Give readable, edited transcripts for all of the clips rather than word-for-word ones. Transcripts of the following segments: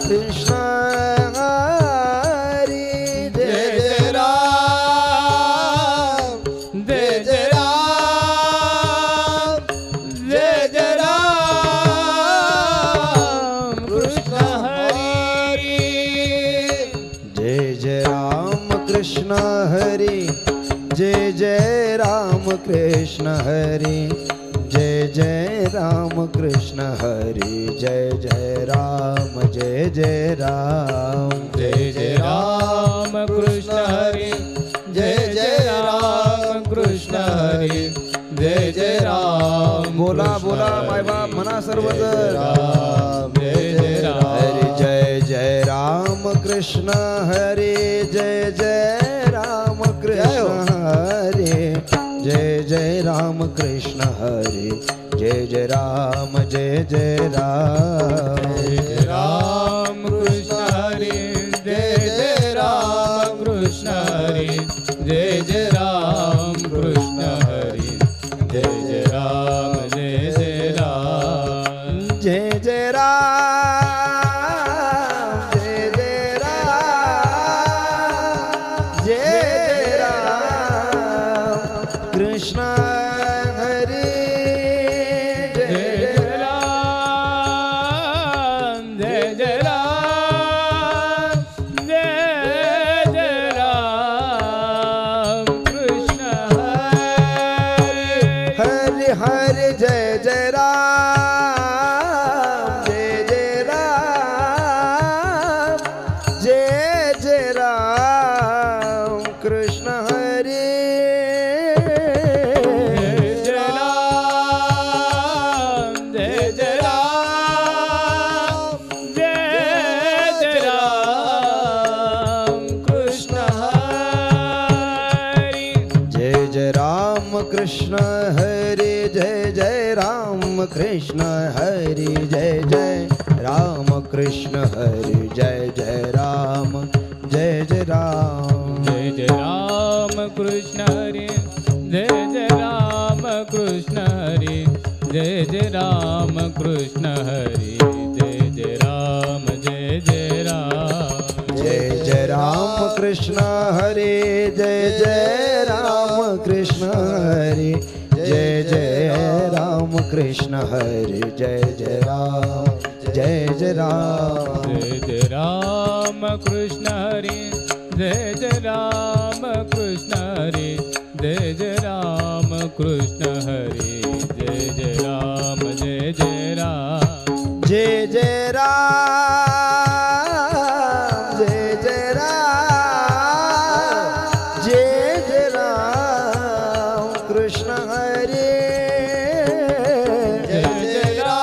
कृष्ण हरी जय जय राम जय जय राम जय जय राम कृष्ण हरी जय जय राम कृष्ण हरी जय जय राम कृष्ण हरी जय जय राम कृष्ण हरि जय जय राम जय जय राम जय जय राम कृष्ण हरि जय जय राम कृष्ण हरि जय जय राम बोला बोला माय बाप म्हणा सर्वजण जय जय राम हरि जय जय राम कृष्ण हरि जय जय राम कृष्ण हरि जय जय राम कृष्ण हरि जय जय राम जय जय राम जय राम कृष्ण हरि जय जय राम कृष्ण हरि जय जय राम कृष्ण हरि जय जय राम जय जय राम जय जय राम जय जय राम जय जय राम कृष्ण हरि जय जय जय जय राम जय जय राम जय जय राम कृष्ण हरि हरि हरि जय जय राम जय जय राम जय जय राम कृष्ण हरि जय राम जय जय राम जय जय राम कृष्ण हरि जय जय राम कृष्ण हरि जय जय राम कृष्ण हरि जय जय राम कृष्ण हरि जय जय राम जय जय राम जय जय राम कृष्ण हरि जय जय राम कृष्ण हरि जय जय राम कृष्ण हरि जय जय राम जय जय राम जय जय राम कृष्ण हरि जय जय राम कृष्ण हरि जय जय राम कृष्ण हरि जय जय राम जय जय राम जय जय राम कृष्ण हरि जय जय राम कृष्ण हरि जय जय राम कृष्ण हरि जय जय राम जय जय राम जय जय राम जय जय राम जय जय राम कृष्ण हरि जय जय राम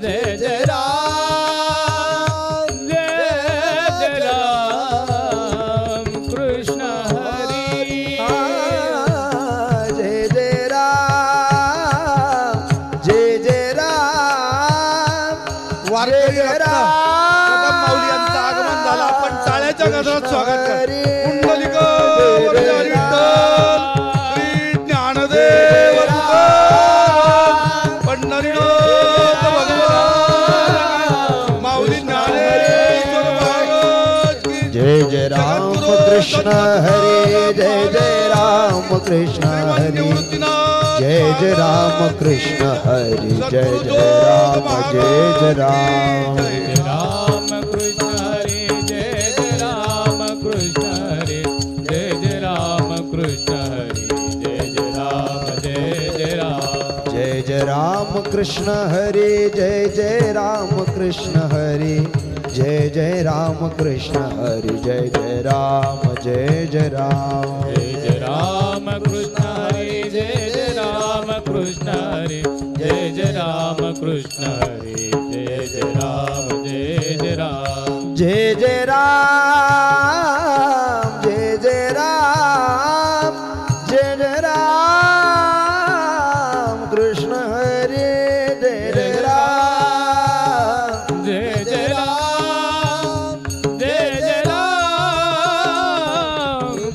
जय जय राम जय जय राम कृष्ण हरि जय जय राम जय जय राम वारकरी रत्न कदम माऊली यांचं आगमन झालं. आपण टाळ्याच्या गजरात स्वागत करा. पुंडलिक वरदारी विठ्ठल श्री ज्ञानदेव तुकाराम पंढरीनाथ भगवान माऊली ज्ञानेश्वर महाराज की जय जय राम कृष्ण हरे जय जय राम कृष्ण हरे जय जय राम कृष्ण हरे जय जय राम जय जय राम जय राम कृष्ण हरि जय जय राम कृष्ण हरि जय जय राम कृष्ण हरि जय जय राम जय जय राम जय जय राम कृष्ण हरे जय जय राम कृष्ण हरे जय जय राम कृष्ण हरे जय जय राम जय जय राम जय जय राम कृष्ण हरि जय जय राम कृष्ण हरि जय जय राम कृष्ण हरि जय जय राम जय जय राम जय जय राम जय जय राम जय जय राम कृष्ण हरे जय जय राम जय जय राम जय जय राम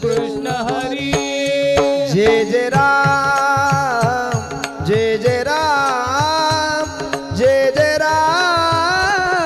कृष्ण हरि जय जय राम जय जय राम जय जय राम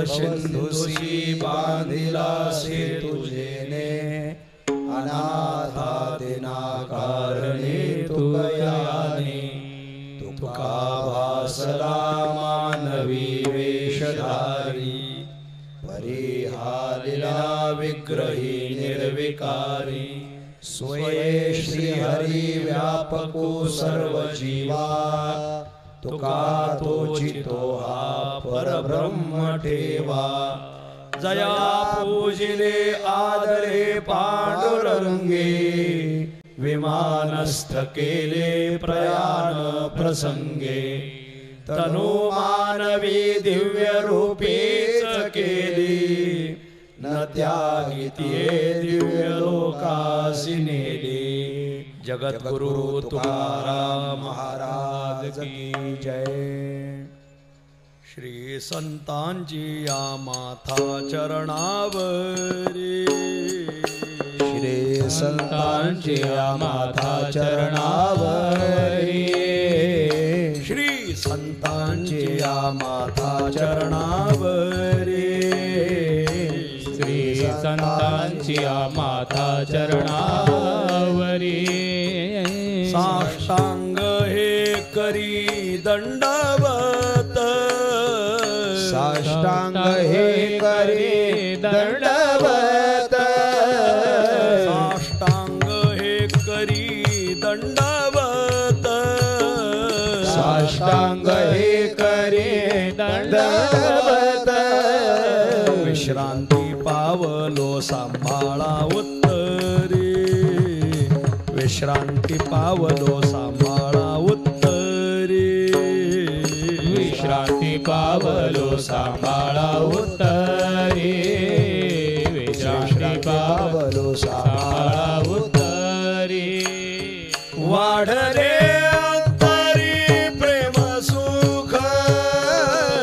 भवसिंधुसी बांधिला से तुझेने अनाथा दिना कारणे तुकयाने तुका भासला मानवी वेशधारी परिहालिला विग्रही निर्विकारी स्वये श्रीहरी व्यापको सर्व जीवा तुका तोचितो हा परब्रह्म ठेवा जया पूजिले आदरे पांडुरंगे विमानस्थ केले प्रयाण प्रसंगे तनु मानवी दिव्य रूपेच केली न त्यागितिये दिव्य लोकासी नेली जगद्गुरु तुकाराम महाराज की जय। श्री संतांची या माथा चरणावरी श्री संतांची या माथा चरणावरी श्री संतांची या माथा चरणावरी श्री संतांची या माथा चरणावरी साष्टांग हे करी दंडवत साष्टांग हे करी दंडवत साष्टांग हे करी दंडवत साष्टांग हे करी दंडवत विश्रांती पावलो सांभाळा उत्तरी विश्रांती पावलो सांभाळा उत्तरी विश्रांती पावलो सांभाळा उत्तरी विश्रांती पावलो सांभाळा उत्तरी वाढले अंतरी प्रेम सुख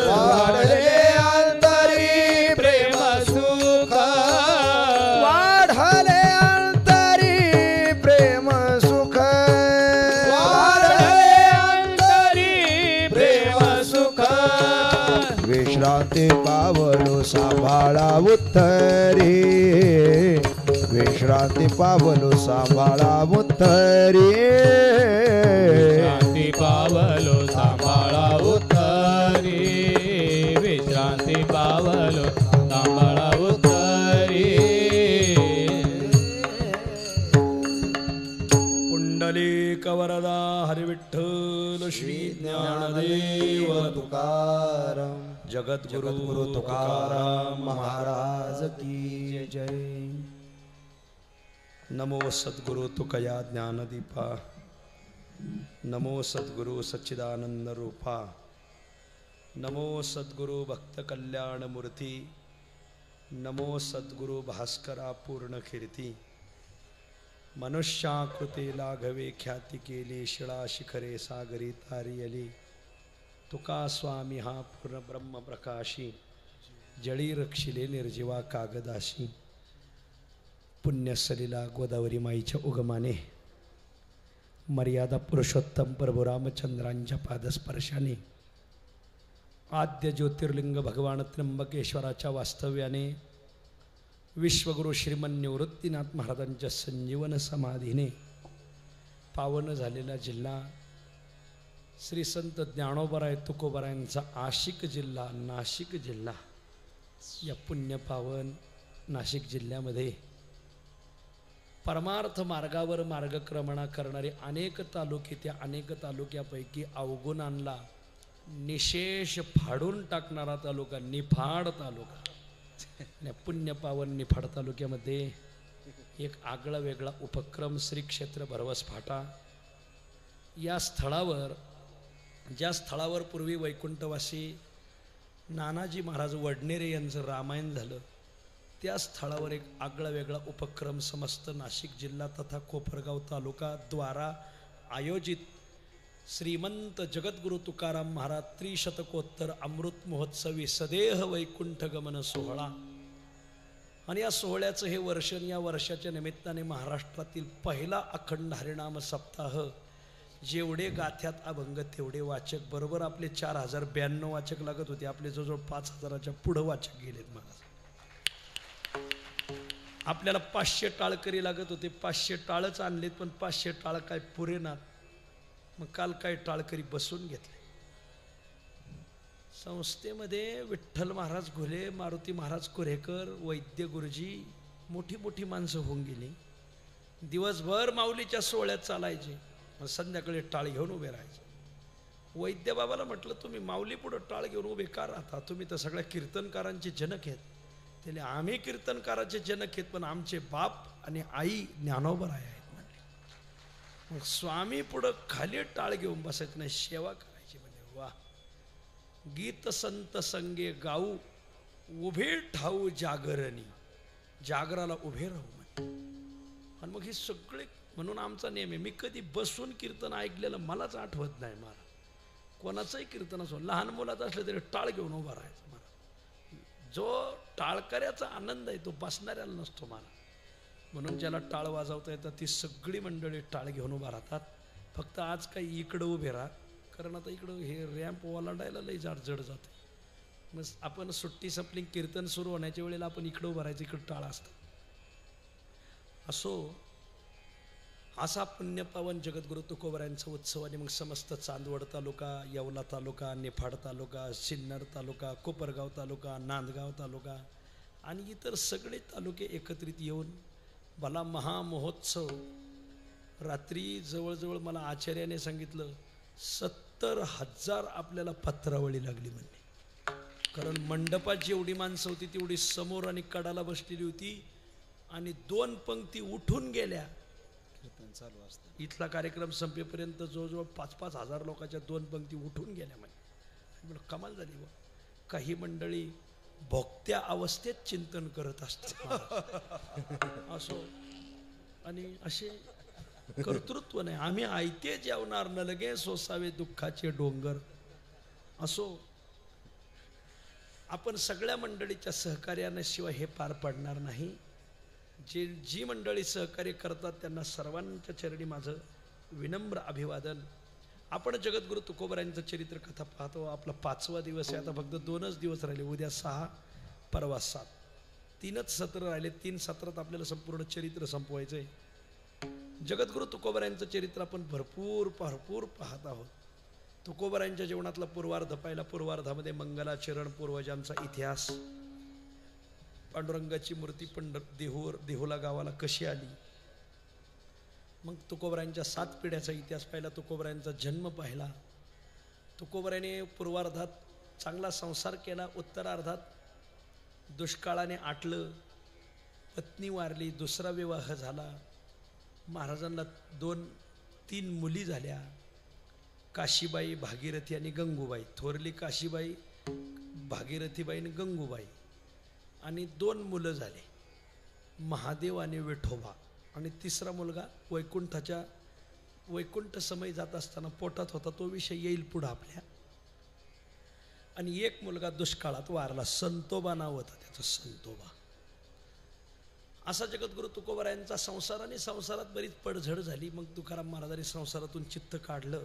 वाढले अंतरी प्रेम सुख वाढले अंतरी प्रेम सुख वाढले अंतरी प्रेम सुख विश्रांती पावलो सांभाळा उत्तरी विश्रांती पावलो सांभाळा उत्तरी विश्रांती पावलो सांभाळा उत्तरी विश्रांती पावलो सांभाळा उत्तरी पुंडलिक वरदा हरिविठ्ठल श्री ज्ञानदेव तुकाराम जगद्गुरु तुकाराम महाराज की जय। नमो सद्गुरु तुकया ज्ञानदीपा नमो सद्गुरु सच्चिदानंद रूपा नमो सद्गुरु भक्त कल्याण मूर्ती नमो सद्गुरु भास्करा पूर्ण कीर्ती मनुष्याकृते लाघवे ख्याती केली शिळा शिखरे सागरी तारियली तुका स्वामी हा पूर्ण ब्रह्म प्रकाशी जळी रक्षिले निर्जीवा कागदाशी पुण्यसलीला गोदावरी माईच्या उगमाने मर्यादा पुरुषोत्तम प्रभू रामचंद्रांच्या पादस्पर्शाने आद्य ज्योतिर्लिंग भगवान त्र्यंबकेश्वराच्या वास्तव्याने विश्वगुरु श्रीमन निवृत्तीनाथ महाराजांच्या संजीवन समाधीने पावन झालेला जिल्हा श्री संत ज्ञानोबराय तुकोबरायांचा आशिक जिल्हा नाशिक जिल्हा या पुण्यपावन नाशिक जिल्ह्यामध्ये परमार्थ मार्गावर मार्गक्रमणा करणारे अनेक तालुके त्या अनेक तालुक्यापैकी अवगुणांना निशेष फाडून टाकणारा तालुका निफाड तालुका या पुण्यपावन निफाड तालुक्यामध्ये एक आगळा वेगळा उपक्रम श्री क्षेत्र भरवस फाटा या स्थळावर ज्या स्थळावर पूर्वी वैकुंठवासी नानाजी महाराज वडनेरे यांचं रामायण झालं त्या स्थळावर एक आगळा वेगळा उपक्रम समस्त नाशिक जिल्हा तथा कोपरगाव तालुका द्वारा आयोजित श्रीमंत जगद्गुरु तुकाराम महाराज त्रिशतकोत्तर अमृत महोत्सवी सदेह वैकुंठ गमन सोहळा आणि या सोहळ्याचं हे वर्ष या वर्षाच्या निमित्ताने महाराष्ट्रातील पहिला अखंड हरिनाम सप्ताह जेवढे गाथ्यात अभंग तेवढे वाचक, बरोबर आपले 4092 वाचक लागत होते, आपले जवळजवळ 5000च्या पुढं वाचक गेलेत महाराज. आपल्याला 500 टाळकरी लागत होते, 500 टाळच आणलेत, पण 500 टाळ काय पुरेनात. मग काल काय टाळकरी बसून घेतले. संस्थेमध्ये विठ्ठल महाराज घुले, मारुती महाराज कुरेकर, वैद्य गुरुजी, मोठी मोठी माणसं होऊन गेली. दिवसभर माऊलीच्या सोहळ्यात चालायचे, संध्याकाळी टाळ घेऊन उभे राहायचे. वैद्य बाबाला म्हटलं, तुम्ही माऊली पुढं टाळ घेऊन उभे का राहता? तुम्ही तर सगळ्या कीर्तनकारांचे जनक आहेत. त्याला आम्ही कीर्तनकाराचे जनक आहेत, पण आमचे बाप आणि आई ज्ञानोबराय आहेत म्हणले. मग स्वामी पुढं खाली टाळ घेऊन बसायचं नाही, सेवा करायची. म्हणजे वा. गीत संत संगे गाऊ, उभे ठाऊ जागरणी, जागराला उभे राहू म्हणे. आणि मग ही सगळे, म्हणून आमचा नेम आहे, मी कधी बसून कीर्तन ऐकलेलं मलाच आठवत नाही. मला कोणाचंही कीर्तन असो, लहान मुलाचं असलं तरी टाळ घेऊन उभा राहायचं. मला जो टाळकऱ्याचा आनंद आहे तो बसणाऱ्याला नसतो मला. म्हणून ज्याला टाळ वाजवता येतात ती सगळी मंडळी टाळ घेऊन उभा राहतात. फक्त आज काही इकडं उभे राहा, कारण आता इकडं हे रॅम्प ओलांडायला लई जड जाते. मग आपण सुट्टी संपली, कीर्तन सुरू होण्याच्या वेळेला आपण इकडं उभं राहायचं, इकडं टाळ असतं. असो, असा पुण्यपावन जगद्गुरु तुकोबरायांचा उत्सव. आणि मग समस्त चांदवड तालुका, येवला तालुका, निफाड तालुका, सिन्नर तालुका, कोपरगाव तालुका, नांदगाव तालुका आणि इतर सगळे तालुके एकत्रित येऊन भला महामहोत्सव. रात्री जवळजवळ मला आचार्याने सांगितलं 70,000 आपल्याला पत्रावळी लागली म्हणणे. कारण मंडपात जेवढी माणसं होती तेवढी समोर आणि कडाला बसलेली होती, आणि 2 पंक्ती उठून गेल्या. कीर्तन चालू असतं. इथला कार्यक्रम संपेपर्यंत जवळजवळ 5-5 हजार लोकांच्या 2 पंक्ती उठून गेल्या म्हणजे. कमाल झाली बा. काही मंडळी भोगत्या अवस्थेत चिंतन करत असतात असो. आणि असे कर्तृत्व नाही. आम्ही आयते जेवणार न लगे सोसावे दुःखाचे डोंगर. असो, आपण सगळ्या मंडळीच्या सहकार्याने शिवाय हे पार पडणार नाही. जी मंडळी सहकार्य करतात त्यांना सर्वांच्या चरणी माझं विनम्र अभिवादन. आपण जगद्गुरु तुकोबरायांचं चरित्र कथा पाहतो. आपला 5वा दिवस आहे. आता फक्त 2च दिवस राहिले, उद्या 6, परवा 7. 3च सत्र राहिले. 3 सत्रात आपल्याला संपूर्ण चरित्र संपवायचं आहे. जगद्गुरु तुकोबरायांचं चरित्र आपण भरपूर पाहत आहोत. तुकोबरायांच्या जीवनातला पूर्वार्ध पाहिला. पूर्वार्धामध्ये मंगलाचरण, पूर्वजांचा इतिहास, पांडुरंगाची मूर्ती देहूला गावाला कशी आली, मग तुकोबरायांच्या 7 पिढ्याचा इतिहास पाहिला. तुकोबरायांचा जन्म पाहिला. तुकोबरायाने पूर्वार्धात चांगला संसार केला. उत्तरार्धात दुष्काळाने आटलं, पत्नी वारली, दुसरा विवाह झाला. महाराजांना 2-3 मुली झाल्या, काशीबाई, भागीरथी आणि गंगूबाई. थोरली काशीबाई, भागीरथीबाई आणि गंगूबाई. आणि 2 मुलं झाले, महादेव आणि विठोबा. आणि 3रा मुलगा वैकुंठ समय जात असताना पोटात होता, तो विषय येईल पुढं आपल्या. आणि 1 मुलगा दुष्काळात वारला, संतोबा नाव होतं त्याचं, संतोबा. असा जगद्गुरु तुकोबरायांचा संसार. आणि संसारात बरीच पडझड झाली. मग तुकाराम महाराजांनी संसारातून चित्त काढलं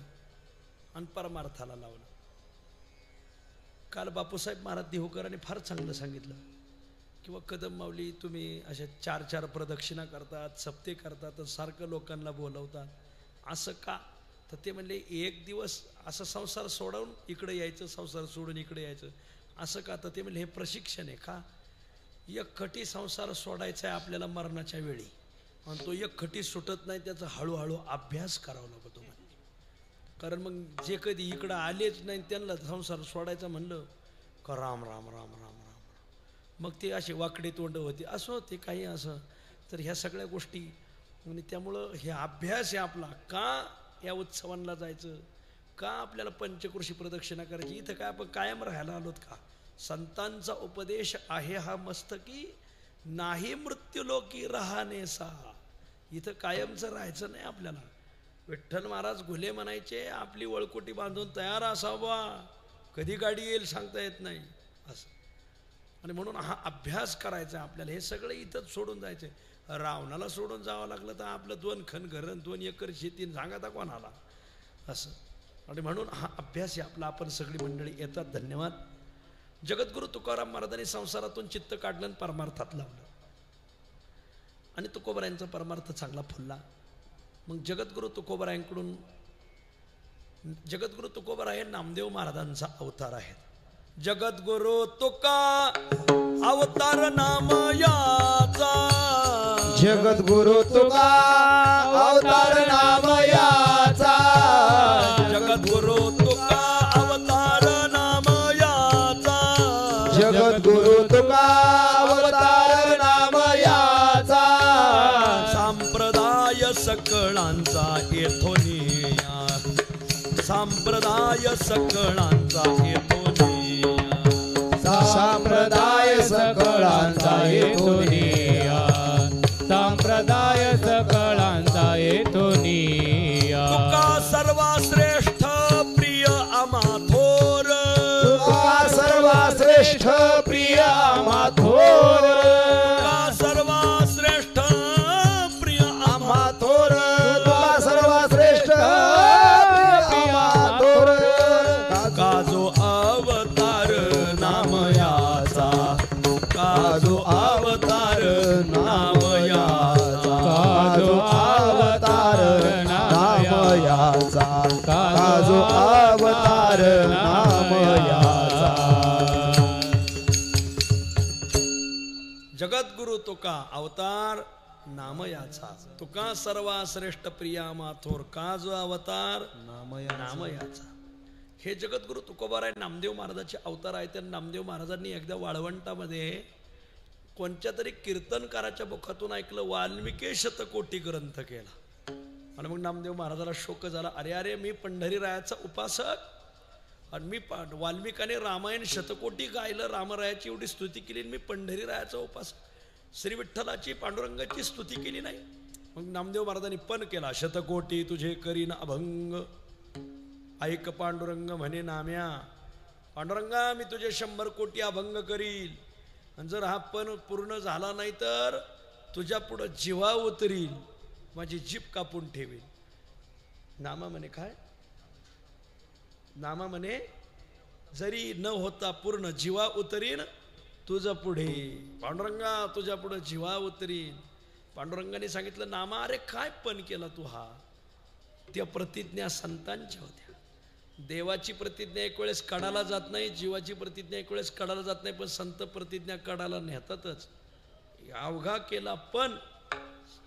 आणि परमार्थाला लावलं. काल बापूसाहेब महाराज देहूकरांनी फार चांगलं सांगितलं, किंवा कदम माऊली तुम्ही अशा 4-4 प्रदक्षिणा करतात, सप्ते करतात, सारखं लोकांना बोलवतात, असं का? तर ते म्हणले 1 दिवस असं संसार सोडून इकडे यायचं, संसार सोडून इकडे यायचं, असं का? तर ते म्हणले हे प्रशिक्षण आहे. का? एकखटी संसार सोडायचा आहे आपल्याला मरणाच्या वेळी, आणि तो एकखटी सुटत नाही, त्याचा हळूहळू अभ्यास करावा लागतो म्हणजे. कारण मग जे कधी इकडं आलेच नाही त्यांना संसार सोडायचा म्हणलं का राम राम राम राम राम, मग ते असे वाकडे तोंड होते, असं होते काही असं. तर ह्या सगळ्या गोष्टी, आणि त्यामुळं हे अभ्यास आहे आपला. का या उत्सवांना जायचं, का आपल्याला पंचकृषी प्रदक्षिणा करायची? इथं काय आपण कायम राहायला आलोत का? संतांचा उपदेश आहे हा मस्तकी, नाही मृत्यूलोकी राहणेसा. इथं कायमचं राहायचं नाही आपल्याला. विठ्ठल महाराज घुले म्हणायचे, आपली वळकोटी बांधून तयार असावा, कधी गाडी येईल सांगता येत नाही असं. आणि म्हणून हा अभ्यास करायचा आपल्याला. हे सगळं इथंच सोडून जायचं. रावणाला सोडून जावं लागलं तर आपलं 2 खण घरं, 2 एकर शेती सांगा कोणाला. असं. आणि म्हणून हा अभ्यास आहे आपला. आपण सगळी मंडळी येतात, धन्यवाद. जगद्गुरु तुकाराम महाराजांनी संसारातून चित्त काढलं आणि परमार्थात लावलं आणि तुकोबरायांचा परमार्थ चांगला फुलला. मग जगद्गुरु तुकोबराय नामदेव महाराजांचा अवतार आहेत. जगद्गुरु तुका अवतार नाम याचा, जगद्गुरु तुका अवतार नाम याचा, जगद्गुरु तुका अवतार नाम याचा, जगद्गुरु तुका अवतार नाम याचा, संप्रदाय सकळांचा येथोनिया, संप्रदाय सकळांचा येथोनिया, संप्रदाय सकळांचा येथोनिया, संप्रदाय सकळांचा येथोनिया. तुका सर्वश्रेष्ठ प्रिय आमाथोर, तुका सर्वश्रेष्ठ प्रिय आमाथोर, तुका सर्वश्रेष्ठ प्रिय आमाथोर, तुका सर्वश्रेष्ठ प्रिय आमाथोर, काजो अवतार नाम याचा, काजो अवतार नाम याचा, काजो अवतार नाम याचा, काजो अवतार नाम याचा. जगद्गुरु तुका अवतार नाम याचा, तुका सर्वश्रेष्ठ प्रिया माथोर, काजो अवतार नाम याचा. हे जगद्गुरु तुकोबाराय नामदेव महाराजाचे अवतार आहेत. त्या नामदेव महाराजांनी एकदा वाळवंटामध्ये कोणत्या तरी कीर्तनकाराच्या मुखातून ऐकलं, वाल्मिकी शतकोटी ग्रंथ केला. आणि मग नामदेव महाराजाला शोक झाला. अरे अरे, मी पंढरीरायाचा उपासक आणि मी वाल्मिकाने रामायण शतकोटी गायलं, रामरायाची एवढी स्तुती केली, मी पंढरीरायाचा उपासक, श्री विठ्ठलाची पांडुरंगाची स्तुती केली नाही. मग नामदेव महाराजांनी पण केला, शतकोटी तुझे करीन अभंग, ऐक पांडुरंग म्हणे नाम्या, पांडुरंगा मी तुझे 100 कोटी अभंग करील, आणि जर हा पण पूर्ण झाला नाही तर तुझ्या पुढं जीवा उतरील, माझी जीभ कापून ठेवील. नामा म्हणे काय? नामा म्हणे जरी न होता पूर्ण जीवा उतरीन तुझं पुढे, पांडुरंगा तुझ्या पुढं जीवा उतरीन. पांडुरंगाने सांगितलं, नामा अरे काय पण केला तू हा? त्या प्रतिज्ञा संतांच्या होत्या. देवाची प्रतिज्ञा एक वेळेस काढायला जात नाही, जीवाची प्रतिज्ञा एक वेळेस काढायला जात नाही, पण संत प्रतिज्ञा काढायला नेतातच. अवघा केला पण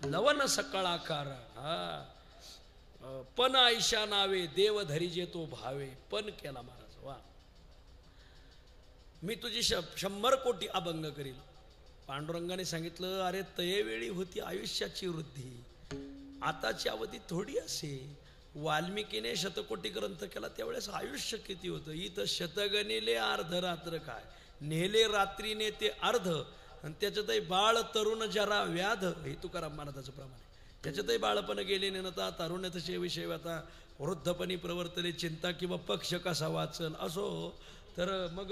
लवन सकाळाकार, हा पण आयशा नावे देव धरी जे तो भावे, पण केला महाराज. वा, मी तुझी 100 कोटी अभंग करील. पांडुरंगाने सांगितलं, अरे तयेवेळी होती आयुष्याची वृद्धी, आताची अवधी थोडी असे. वाल्मिकीने शतकोटी ग्रंथ केला त्यावेळेस आयुष्य किती होतं? इथं शतगणिले अर्ध रात्र काय, नेले रात्रीने ते अर्ध, आणि त्याच्यातही बाळ तरुण जरा व्याध, हे तुकाराम महाराजाचं प्रमाण आहे. त्याच्यातही बाळपण गेले नेनता, तारुण्य तसे विषय आता, वृद्धपणी प्रवर्तले चिंता, किंवा पक्ष कसा वाचल असो. तर मग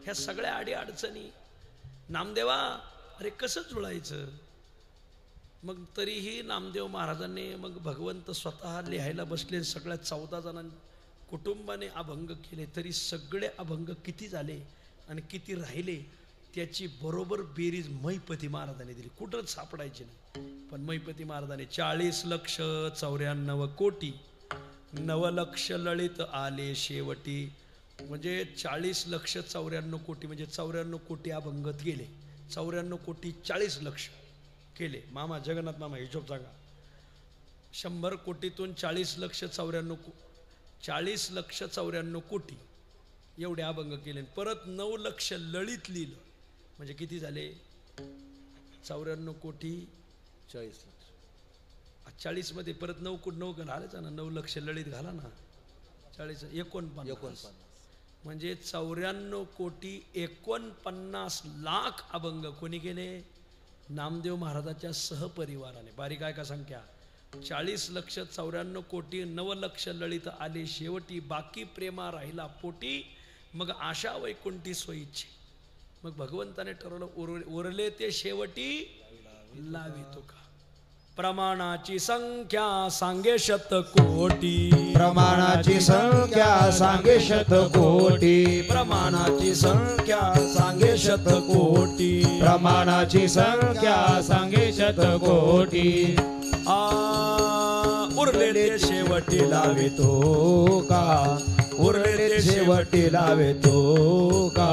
ह्या सगळ्या अडी अडचणी नामदेवा अरे कसं जुळायचं? मग तरीही नामदेव महाराजांनी मग भगवंत स्वतः लिहायला बसले. सगळ्या 14 जणांनी कुटुंबाने अभंग केले, तरी सगळे अभंग किती झाले आणि किती राहिले त्याची बरोबर बेरीज महिपती महाराजांनी दिली. कुठंच सापडायची नाही. पण महिपती महाराजांनी 40,94,00,000 9,00,000 ललित आले शेवटी, म्हणजे 40,94,00,000 म्हणजे 94 कोटी अभंगत गेले. 94 कोटी 40,00,000 केले. मामा जगन्नाथ मामा हिशोब सांगा. 100 कोटीतून 40,94,00,000 कोटी एवढे अभंग केले. परत 9,00,000 ललित लिहिलं, म्हणजे किती झाले? 94 कोटी 40,00,000 मध्ये परत 9 घालायचा ना, 9,00,000 ललित घाला ना, 40 49 म्हणजे 94 कोटी 49,00,000 अभंग कोणी केले? नामदेव महाराजाच्या सहपरिवाराने. बारीक आहे का संख्या? 40,94,00,000 कोटी 9,00,000 ललित आले शेवटी, बाकी प्रेमा राहिला पोटी, मग आशा वैकुंठी सोयीची. मग भगवंताने ठरवलं, उरले ते शेवटी लावी तुका. प्रमाणाची संख्या सांगे शतकोटी, प्रमाणाची संख्या सांगे शतकोटी, प्रमाणाची संख्या सांगे शतकोटी, प्रमाणाची संख्या सांगे शतकोटी. उरले ते शेवटी लावे तो का, उरले ते शेवटी लावे तो का,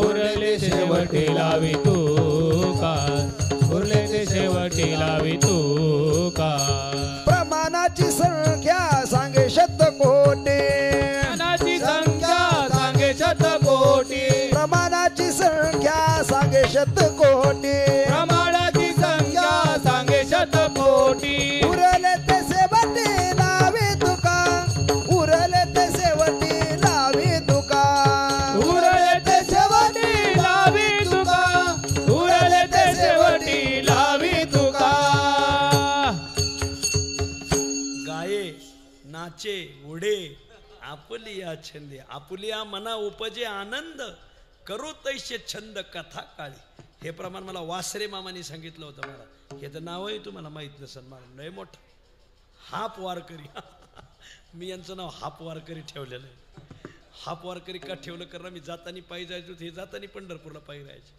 उरले शेवटी लावी तू का, उरले ते शेवटी लावी तू का. प्रमाणाची संख्या सांगे शतकोटी, प्रमाणाची संख्या सांगे शतकोटी, प्रमाणाची संख्या सांगे शतकोटी, प्रमाणाची संख्या सांगे शतकोटी. उरले ते शेवटी लावे तुका, उरले ते शेवटी लावे तुका, उरले ते शेवटी लावी तुका, उरले ते शेवटी लावी तुका. गाये नाचे उडे आपुलिया छंदे, आपुलिया मना उपजे आनंद, करू तैसे छंद कथा काळी. हे प्रमाण मला वासरे मामाने सांगितलं होतं. मला हे तर नावही तुम्हाला माहित नसेल, मला लय मोठं हाप वारकरी. मी यांचं नाव हाप वारकरी ठेवलेलं आहे. हाप वारकरी का ठेवलं? कारण मी जातानी पायी जायचो, हे जातानी पंढरपूरला पायी राहायचे,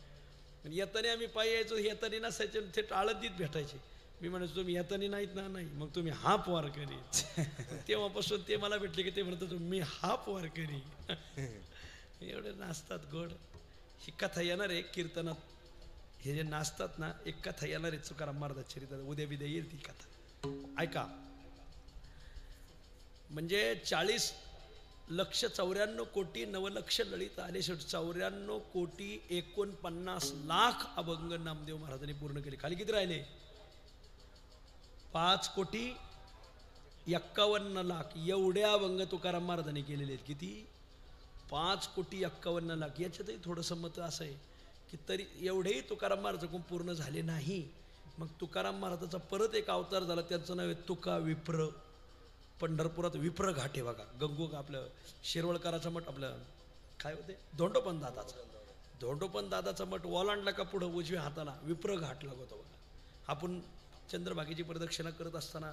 येतानी आम्ही पायी यायचो, येतानी नसायचे, ते आळंदीत भेटायचे. मी म्हणायचो तुम्ही येतानी नाहीत ना, नाही मग तुम्ही हाप वारकरी. तेव्हापासून ते मला भेटले की ते म्हणतात मी हाप वारकरी. एवढे नाचतात गोड. ही कथा येणार आहे कीर्तनात, हे जे नाचतात ना, एक कथा येणार आहे तुकाराम महाराज चरित्रात, उद्या बिद्या येईल ती कथा, ऐका. म्हणजे 40,94,00,000 ललित आले, 94,49,00,000 अभंग नामदेव महाराजांनी पूर्ण केले. खाली किती राहिले? 5,51,00,000 एवढे अभंग तुकाराम महाराजांनी केलेले आहेत. किती? 5,51,00,000. याच्यातही थोडंसं मत असं आहे की तरी एवढेही तुकाराम महाराजांकडून पूर्ण झाले नाही. मग तुकाराम महाराजाचा परत एक अवतार झाला, त्यांचं नाव आहे तुका विप्र. पंढरपुरात विप्र घाट आहे बघा, गंगो आपलं शिरवळकराचा मठ, आपलं काय होते धोंडोपंत दादाचा, धोंडोपंत दादाचा मठ ओलांडला का पुढं उजव्या हाताला विप्र घाट लागतो बघा. आपण चंद्रभागेची प्रदक्षिणा करत असताना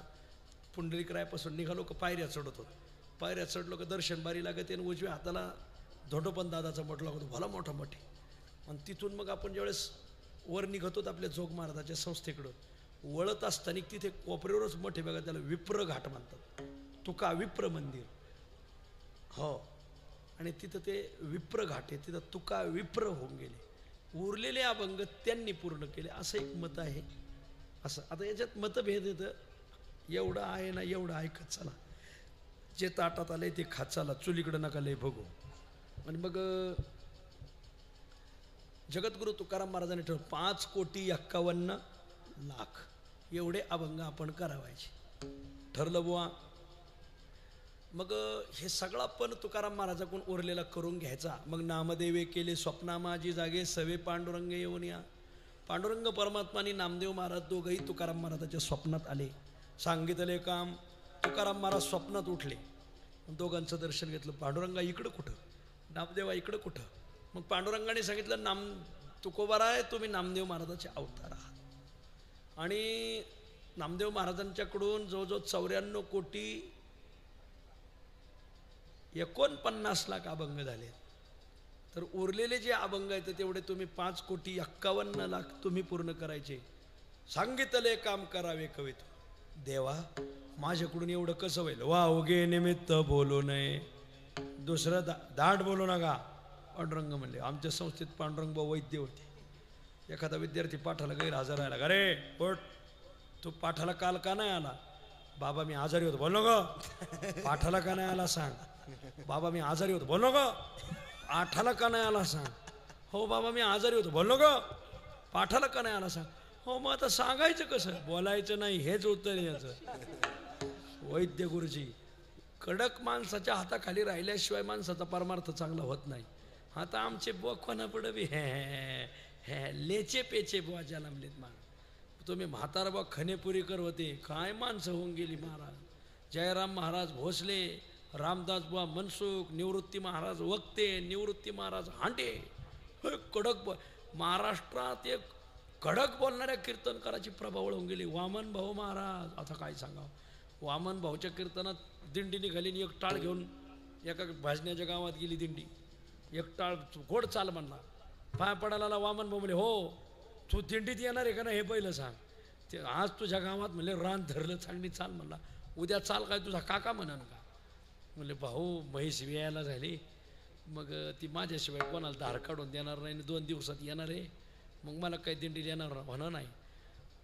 पुंडलिकरायापासून निघालो का पायऱ्या चढत होतो, पायऱ्या चढलो का दर्शन बारी लागते आणि उजव्या हाताला धोंडोपंत दादाचा मठ लागतो, भला मोठा मठ आहे. आणि तिथून मग आपण ज्यावेळेस वर निघतो आपल्या जोग महाराजाच्या संस्थेकडं, वळत असताना तिथे कोपऱ्यावरच मठ आहे बघा, त्याला विप्र घाट म्हणतात, तुका विप्र मंदिर. हो, आणि तिथं ते विप्र घाट आहे, तिथं तुका विप्र होऊन गेले. उरलेले अभंग त्यांनी पूर्ण केले असं एक मत आहे. असं आता याच्यात मतभेद येतं, एवढं आहे ना, एवढं ऐकत चला, जे ताटात आलंय ते खात चला, चुलीकडं नका लय बघू. आणि मग जगद्गुरु तुकाराम महाराजांनी ठरवलं 5,51,00,000 एवढे अभंग आपण करावायचे ठरलं बुवा. मग हे सगळा पण तुकाराम महाराजाकडून उरलेला करून घ्यायचा. मग नामदेवे केले स्वप्ना माझी जागे, सवे पांडुरंग येऊन या. पांडुरंग परमात्मानी नामदेव महाराज दोघंही तुकाराम महाराजाच्या स्वप्नात आले. सांगितले काम, तुकाराम महाराज स्वप्नात उठले, दोघांचं दर्शन घेतलं. पांडुरंगा इकडं कुठं, नामदेवा इकडं कुठं. मग पांडुरंगाने सांगितलं तुकोबाराय तुम्ही नामदेव महाराजाचे अवतार आहात. आणि नामदेव महाराजांच्याकडून जवळजवळ 94,49,00,000 अभंग झाले. तर उरलेले जे अभंग आहेत तेवढे तुम्ही 5,51,00,000 तुम्ही पूर्ण करायचे. सांगितले काम करावे कवित. देवा माझ्याकडून एवढं कसं होईल? वा उगे निमित्त बोलू नये, दुसरं दाट बोलू नका. पांडुरंग म्हणले, आमच्या संस्थेत पांडुरंग वैद्य होते. एखादा विद्यार्थी पाठाला गैरहजर राहिला, अरे पोट तू पाठाला काल का नाही आला? बाबा मी आजारी होतो. बोल नको. पाठाला का नाही आला सांग. बाबा मी आजारी होतो. बोल नको. पाठाला का नाही आला सांग. हो बाबा मी आजारी होतो. बोल नको. पाठाला का नाही आला सांग. हो मग आता सांगायचं कसं? बोलायचं नाही, हेच उत्तर याचं. वैद्य गुरुजी, कडक माणसाच्या हाताखाली राहिल्याशिवाय माणसाचा परमार्थ चांगला होत नाही. आता आमचे बुवा कोणा पुढे बी लेचे पेचे बुवा जन्मलेत. मान तुम्ही म्हातारा बुवा खनेपुरीकर होते, काय माणसं होऊन गेली महाराज. जयराम महाराज भोसले, रामदास बुवा मनसुख, निवृत्ती महाराज वक्ते, निवृत्ती महाराज हांडे, कडक महाराष्ट्रात एक कडक बोलणाऱ्या कीर्तनकाराची प्रभावळ होऊन गेली. वामन भाऊ महाराज, आता काय सांगावं, वामन भाऊच्या कीर्तनात दिंडी निघाली आणि एक टाळ घेऊन एका भाजण्याच्या गावात गेली दिंडी. एक टाळ गोड चाल म्हणला, पाय पडायला वामन भाऊ म्हणले, हो तू दिंडीत येणार आहे का ना हे पहिलं सांग. ते आज तुझ्या गावात म्हणले रान धरलं, चांगली चाल म्हणला, उद्या चाल काय तुझा काका म्हणन का. म्हणले भाऊ म्हैस यायला झाली, मग ती माझ्याशिवाय कोणाला धार काढून देणार नाही, 2 दिवसात येणार आहे, मग मला काही दिंडीत येणार म्हणा नाही.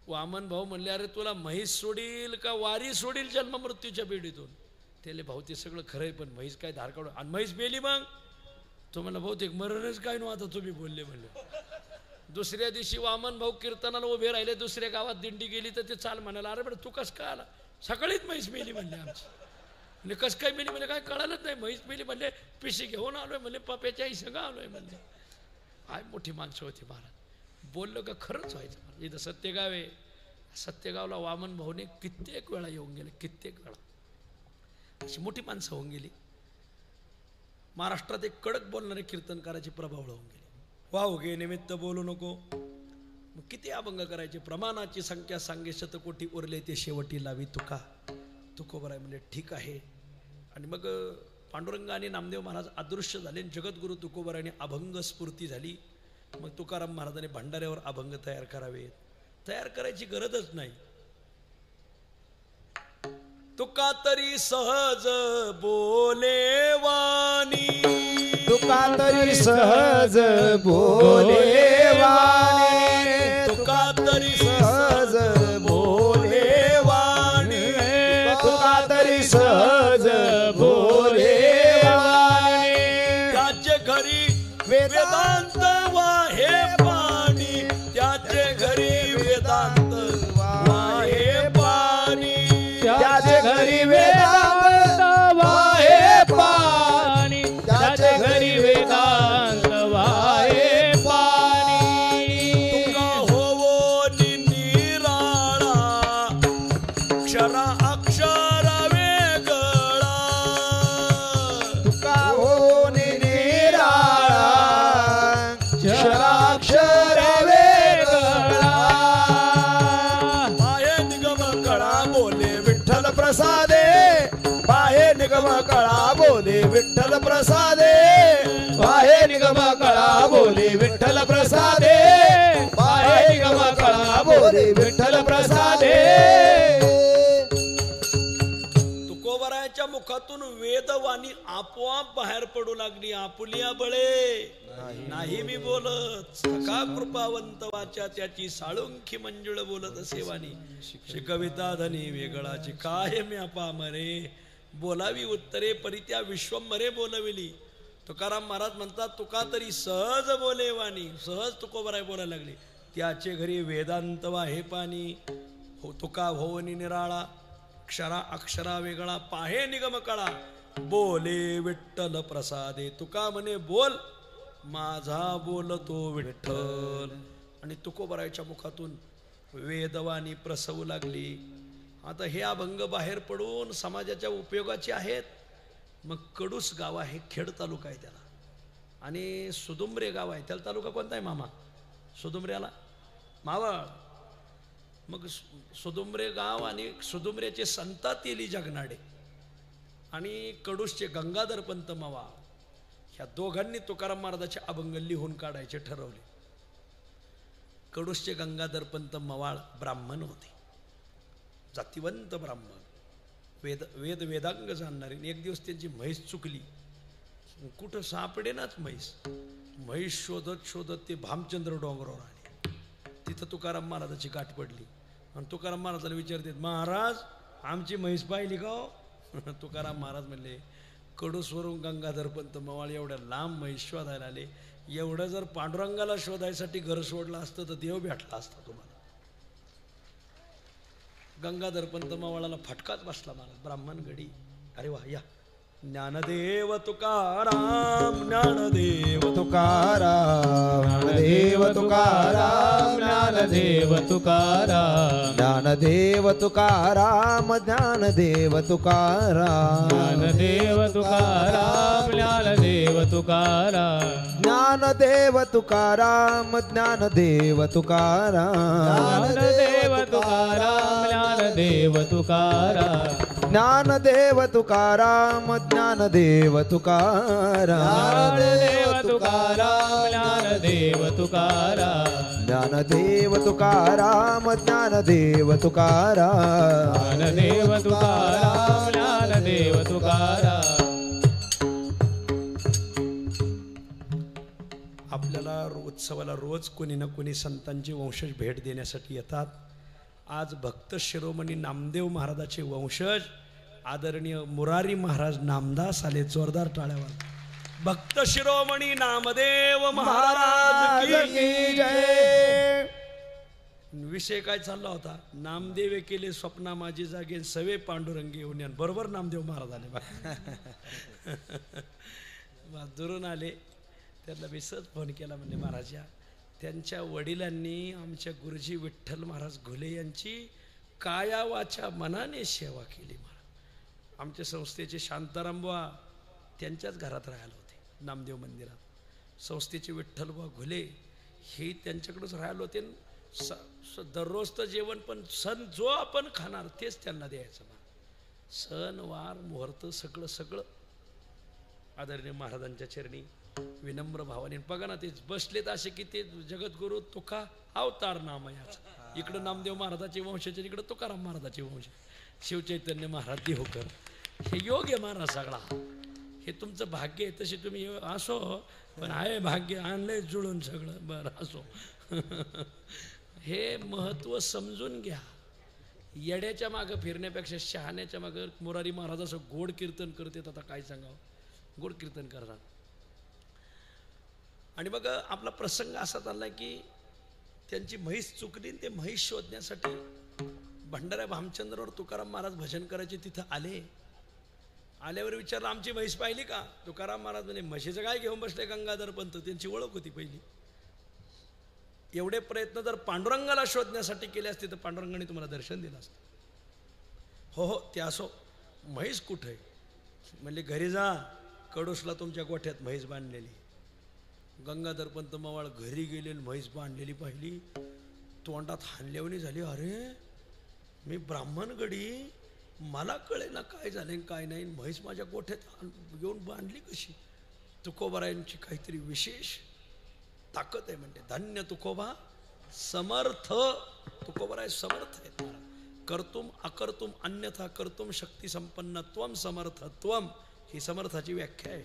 वामन भाऊ म्हणले, अरे तुला म्हैस सोडील का वारी सोडील जन्म मृत्यूच्या बेडीतून. त्याले भाऊ ते सगळं खरं आहे, पण म्हैस काय धार काढून, आणि म्हैस बेली मग तो म्हणला बहुतेक मरणच काय नव्हता तुम्ही बोलले म्हणले. दुसऱ्या दिवशी वामन भाऊ कीर्तनाला उभे राहिले, दुसऱ्या गावात दिंडी गेली तर ते चाल म्हणाला, अरे बरं तू कसं काय आला, सकाळीच म्हैस मेली म्हणले आमची. म्हणजे कसं काय मेली म्हणजे काय कळालंच नाही, म्हैस मेली म्हणले, पिशी घेऊन आलोय म्हणले, पप्याच्या आई सगळं आलोय म्हणले. काय मोठी माणसं होती महाराज, बोललं का खरंच व्हायचं. इथं सत्यगाव आहे, सत्यगावला वामन भाऊने कित्येक वेळा येऊन गेले, कित्येक वेळा, अशी मोठी माणसं होऊन गेली. महाराष्ट्रात एक कडक बोलणारे कीर्तनकाराची प्रभाव होऊन गेली. वाव घे निमित्त बोलू नको, मग किती अभंग करायचे. प्रमाणाची संख्या सांगे शतकोटी उरले ते शेवटी लावी तुका. तुकोबराय म्हणजे ठीक आहे. आणि मग पांडुरंग आणि नामदेव महाराज अदृश्य झाले, जगद्गुरु तुकोबरायने अभंग स्फूर्ती झाली. मग तुकाराम महाराजांनी भंडाऱ्यावर अभंग तयार करावेत. तयार करायची गरजच नाही. तुका तरी सहज बोले वाणी, तुका तरी सहज बोले वाणी, तुका तरी सहज बोले वाणी, तुका तरी सहज बोले वाणी. त्याचे घरी वेदांत वाहे पाणी, त्याचे घरी वेदांत वाहे पाणी, त्याचे घरी वेदांत वाहे पाणी, त्याचे घरी वेदांत वाहे पाणी. तुका होवो निराळा, क्षरा अक्षर वेगळा, तुका हो निराळा, क्षराक्षर वेगळा. पाहे निगम कळा बोले विठ्ठल प्रसादे, पाहे निगम कळा बोले विठ्ठल प्रसादे, पाहे निगम कळा बोले विठ्ठल प्रसादे, पाहे निगम कळा बोले विठ्ठल प्रसादे. तुकोबरायाच्या मुखातून वेदवाणी आपोआप बाहेर पडू लागली. आपुलिया बळे नाही मी बोलत, सखा कृपावंत वाचा त्याची साळुंखी मंजुळ बोलत असे वाणी. कविता धनी वेगळाची काय म्या पामरे, बोलावी उत्तरे परी त्या विश्वंभरे बोलविली. तुकाराम महाराज म्हणतात, तुका तरी सहज बोले वाणी. सहज तुकोबराय बोलायला लागली. त्याचे घरी वेदांत वाहे पाणी, हो तुका भवनी निराळा, क्षरा अक्षरा वेगळा, पाहे निगम कळा बोले विठ्ठल प्रसादे. तुका म्हणे बोल, माझा बोलतो विठ्ठल. आणि तुकोबरायच्या मुखातून वेदवाणी प्रसवू लागली. आता हे अभंग बाहेर पडून समाजाच्या उपयोगाचे आहेत. मग कडूस गाव आहे, खेड तालुका आहे त्याला, आणि सुदुंबरे गाव आहे त्याला. तालुका कोणता आहे मामा? सुदुंबऱ्याला मावळ. मग सुदुंबरे गाव आणि सुदुंबऱ्याचे संता तेली जगनाडे आणि कडूसचे गंगाधर पंत मवाळ, ह्या दोघांनी तुकाराम महाराजाचे अभंग लिहून काढायचे ठरवले. कडूसचे गंगाधर पंत मवाळ ब्राह्मण होते, जातिवंत ब्राह्मण, वेदांग जाणणारे. एक दिवस त्यांची म्हैस चुकली, कुठं सापडेनाच म्हैस. म्हैस शोधत शोधत ते भामचंद्र डोंगरावर आले. तिथं तुकाराम महाराजाची गाठ पडली. आणि तुकाराम महाराजाला विचारतात, महाराज आमची म्हैस पाहिली का हो? तुकाराम महाराज म्हणले, कडूसवरून गंगाधर पंत मवाळ एवढ्या लांब म्हैस शोधायला आले. एवढं जर पांडुरंगाला शोधायसाठी घर सोडलं असतं तर देव भेटला असता तुम्हाला. गंगाधर पंत मवाळाला फटकाच बसला महाराज. ब्राह्मण गडी, अरे वा या. ज्ञानदेव तुकाराम ज्ञानदेव तुकाराम ज्ञानदेव तुकाराम ज्ञानदेव तुकाराम ज्ञानदेव तुकाराम ज्ञानदेव तुकाराम ज्ञानदेव तुकाराम ज्ञानदेव तुकाराम ज्ञानदेव तुकाराम ज्ञानदेव तुकाराम ज्ञानदेव तुकाराम ज्ञानदेव तुकाराम ज्ञानदेव तुकाराम ज्ञानदेव तुकाराम ज्ञानदेव तुकाराम ज्ञानदेव तुकाराम ज्ञानदेव तुकाराम ज्ञानदेव तुकाराम ज्ञानदेव तुकाराम ज्ञानदेव तुकाराम. आपल्याला उत्सवाला रोज कोणी ना कोणी संतांची वंशज भेट देण्यासाठी येतात. आज भक्त शिरोमणी नामदेव महाराजाचे वंशज आदरणीय मुरारी महाराज नामदास आले. जोरदार टाळ्यावर. भक्त शिरोमणी नामदेव महाराज की जय. विषय काय चालला होता? नामदेव केले स्वप्ना माझी जागे सवे पांडुरंगी येऊन यान. बरोबर नामदेव महाराज आले बा. दुरून आले. त्यांना मी सहज फोन केला म्हणजे महाराज या त्यांच्या वडिलांनी आमच्या गुरुजी विठ्ठल महाराज घुले यांची काया वाचा मनाने सेवा केली. आमच्या संस्थेचे शांताराम बुवा त्यांच्याच घरात राहायला होते नामदेव मंदिरात. संस्थेचे विठ्ठल बुवा घुले हे त्यांच्याकडेच राहायला होते. दररोज तर जेवण पण सण जो आपण खाणार तेच त्यांना द्यायचं. सण वार मुहूर्त सगळं सगळं आदरणीय महाराजांच्या चरणी विनम्र भावाने. बघा ना ते बसलेत असे की ते जगद्गुरु तुका अवतार नाम याचा. इकडं नामदेव महाराजाचे वंशाचे इकडं तुकाराम महाराजाचे वंश. शिवचैतन्य महाराज देवकर हे योग आहे महाराज सगळा. हे तुमचं भाग्य आहे. तसे तुम्ही असो पण आहे भाग्य आणलंय जुळून सगळं. बरं असो. हे महत्त्व समजून घ्या. येड्याच्या मागं फिरण्यापेक्षा शहाण्याच्या मागं मुरारी महाराज असं गोड कीर्तन करतात. आता काय सांगावं. गोड कीर्तन करतात. आणि मग आपला प्रसंग असा चालला की त्यांची म्हैस चुकली. ते म्हैस शोधण्यासाठी भंडारा भामचंद्रवर तुकाराम महाराज भजन करायचे. तिथं आले. आल्यावर विचारलं आमची म्हैस पाहिली का? तुकाराम महाराज म्हणे म्हशीचं काय घेऊन बसले गंगाधर पंत. त्यांची ओळख होती पहिली. एवढे प्रयत्न जर पांडुरंगाला शोधण्यासाठी केले असते तर पांडुरंगाने तुम्हाला दर्शन दिलं असतं. हो हो ते असो. म्हैस कुठं आहे? म्हणले घरी जा. कडोसला तुमच्या गोठ्यात म्हैस बांधलेली. गंगाधर पंत मवाळ घरी गेले. म्हैस बांधलेली पाहिली. तोंडात हानल्यावणी झाली. अरे मी ब्राह्मण गडी मला कळे ना काय झाले काय नाही. म्हैस माझ्या गोठ्यात येऊन बांधली कशी? तुकोबारायांची काहीतरी विशेष ताकद आहे म्हणते. धन्य तुकोबा समर्थ. तुकोबाराय समर्थ आहेत. कर्तुम अकर्तुम अन्यथा कर्तुम शक्ती संपन्नत्वम समर्थत्वम ही समर्थाची व्याख्या आहे.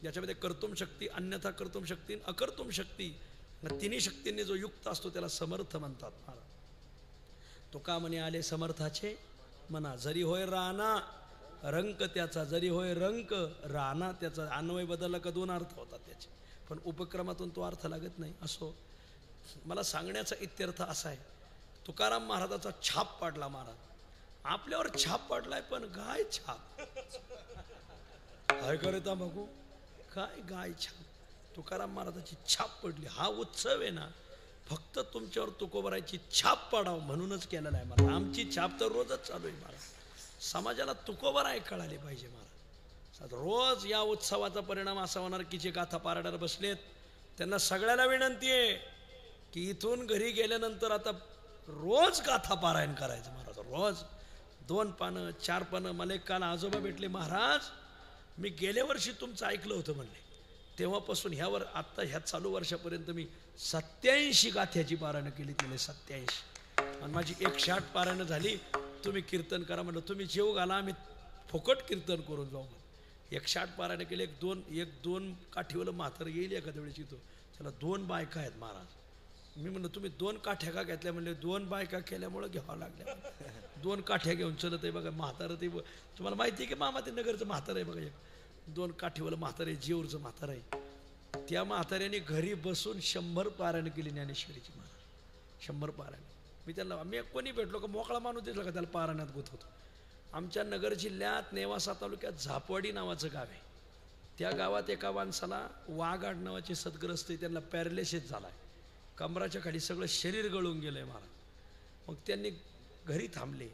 ज्याच्यामध्ये कर्तुम शक्ती अन्यथा कर्तुम शक्ती अकर्तुम शक्ती तिन्ही शक्तींनी जो युक्त असतो त्याला समर्थ म्हणतात. तुका म्हणे आले समर्थाचे म्हणा. जरी होय राणा रंक त्याचा. जरी होय रंक राणा त्याचा. अन्वय बदलला का दोन अर्थ होतात त्याचे. पण उपक्रमातून तो अर्थ लागत नाही. असो मला सांगण्याचा इत्यर्थ असा आहे. तुकाराम महाराजाचा छाप पाडला महाराज. आपल्यावर छाप पाडलाय पण गाय छाप काय करता बघू. काय गाय छाप. तुकाराम महाराजाची छाप पडली. हा उत्सव आहे ना फक्त तुमच्यावर तुकोबारायची छाप पाडावं म्हणूनच केलेला आहे महाराज. आमची छाप तर रोजच चालू आहे महाराज. समाजाला तुकोबाराय कळाले पाहिजे महाराज. रोज या उत्सवाचा परिणाम असा होणार की जे गाथा पारायणाला बसलेत त्यांना सगळ्याला विनंती आहे की इथून घरी गेल्यानंतर आता रोज गाथा पारायण करायचं महाराज. रोज 2 पानं 4 पानं. मला एक काल आजोबा भेटले. महाराज मी गेल्या वर्षी तुमचं ऐकलं होतं म्हणले. तेव्हापासून ह्यावर आत्ता ह्या चालू वर्षापर्यंत मी 87 गाथ्याची पारायणं केली. तिने 87 आणि माझी 108 पारायणं झाली. तुम्ही कीर्तन करा म्हणलं. तुम्ही जेव घाला आम्ही फुकट कीर्तन करून जाऊ. 108 पारायणं केले. एक दोन काठीवालं म्हातारं येईल एखाद्या वेळेस येतो. त्याला 2 बायका आहेत महाराज. मी म्हणलं तुम्ही 2 काठ्या का घेतल्या? म्हणले 2 बायका केल्यामुळं घ्यावं लागल्या. 2 काठ्या घेऊन चलत आहे बघा. म्हातारं ते तुम्हाला माहिती आहे की मामा ते नगरचं म्हातारं आहे बघा. एक 2 काठीवालं म्हातारं आहे. जेऊरचं म्हातारं आहे. त्या म्हाताऱ्याने घरी बसून 100 पारायण केली ज्ञानेश्वरीची महाराज. 100 पारायण. मी त्यांना मी कोणी भेटलो का मोकळा माणूस दिसला का त्याला पारायणात गुंतवतो. आमच्या नगर जिल्ह्यात नेवासा तालुक्यात झापवाडी नावाचं गाव आहे. त्या गावात एका माणसाला वाघाड नावाचे सद्ग्रस्त आहे, त्यांना पॅरालिसिस झाला आहे, कमराच्या खाली सगळं शरीर गळून गेलं आहे महाराज. मग त्यांनी घरी थांबले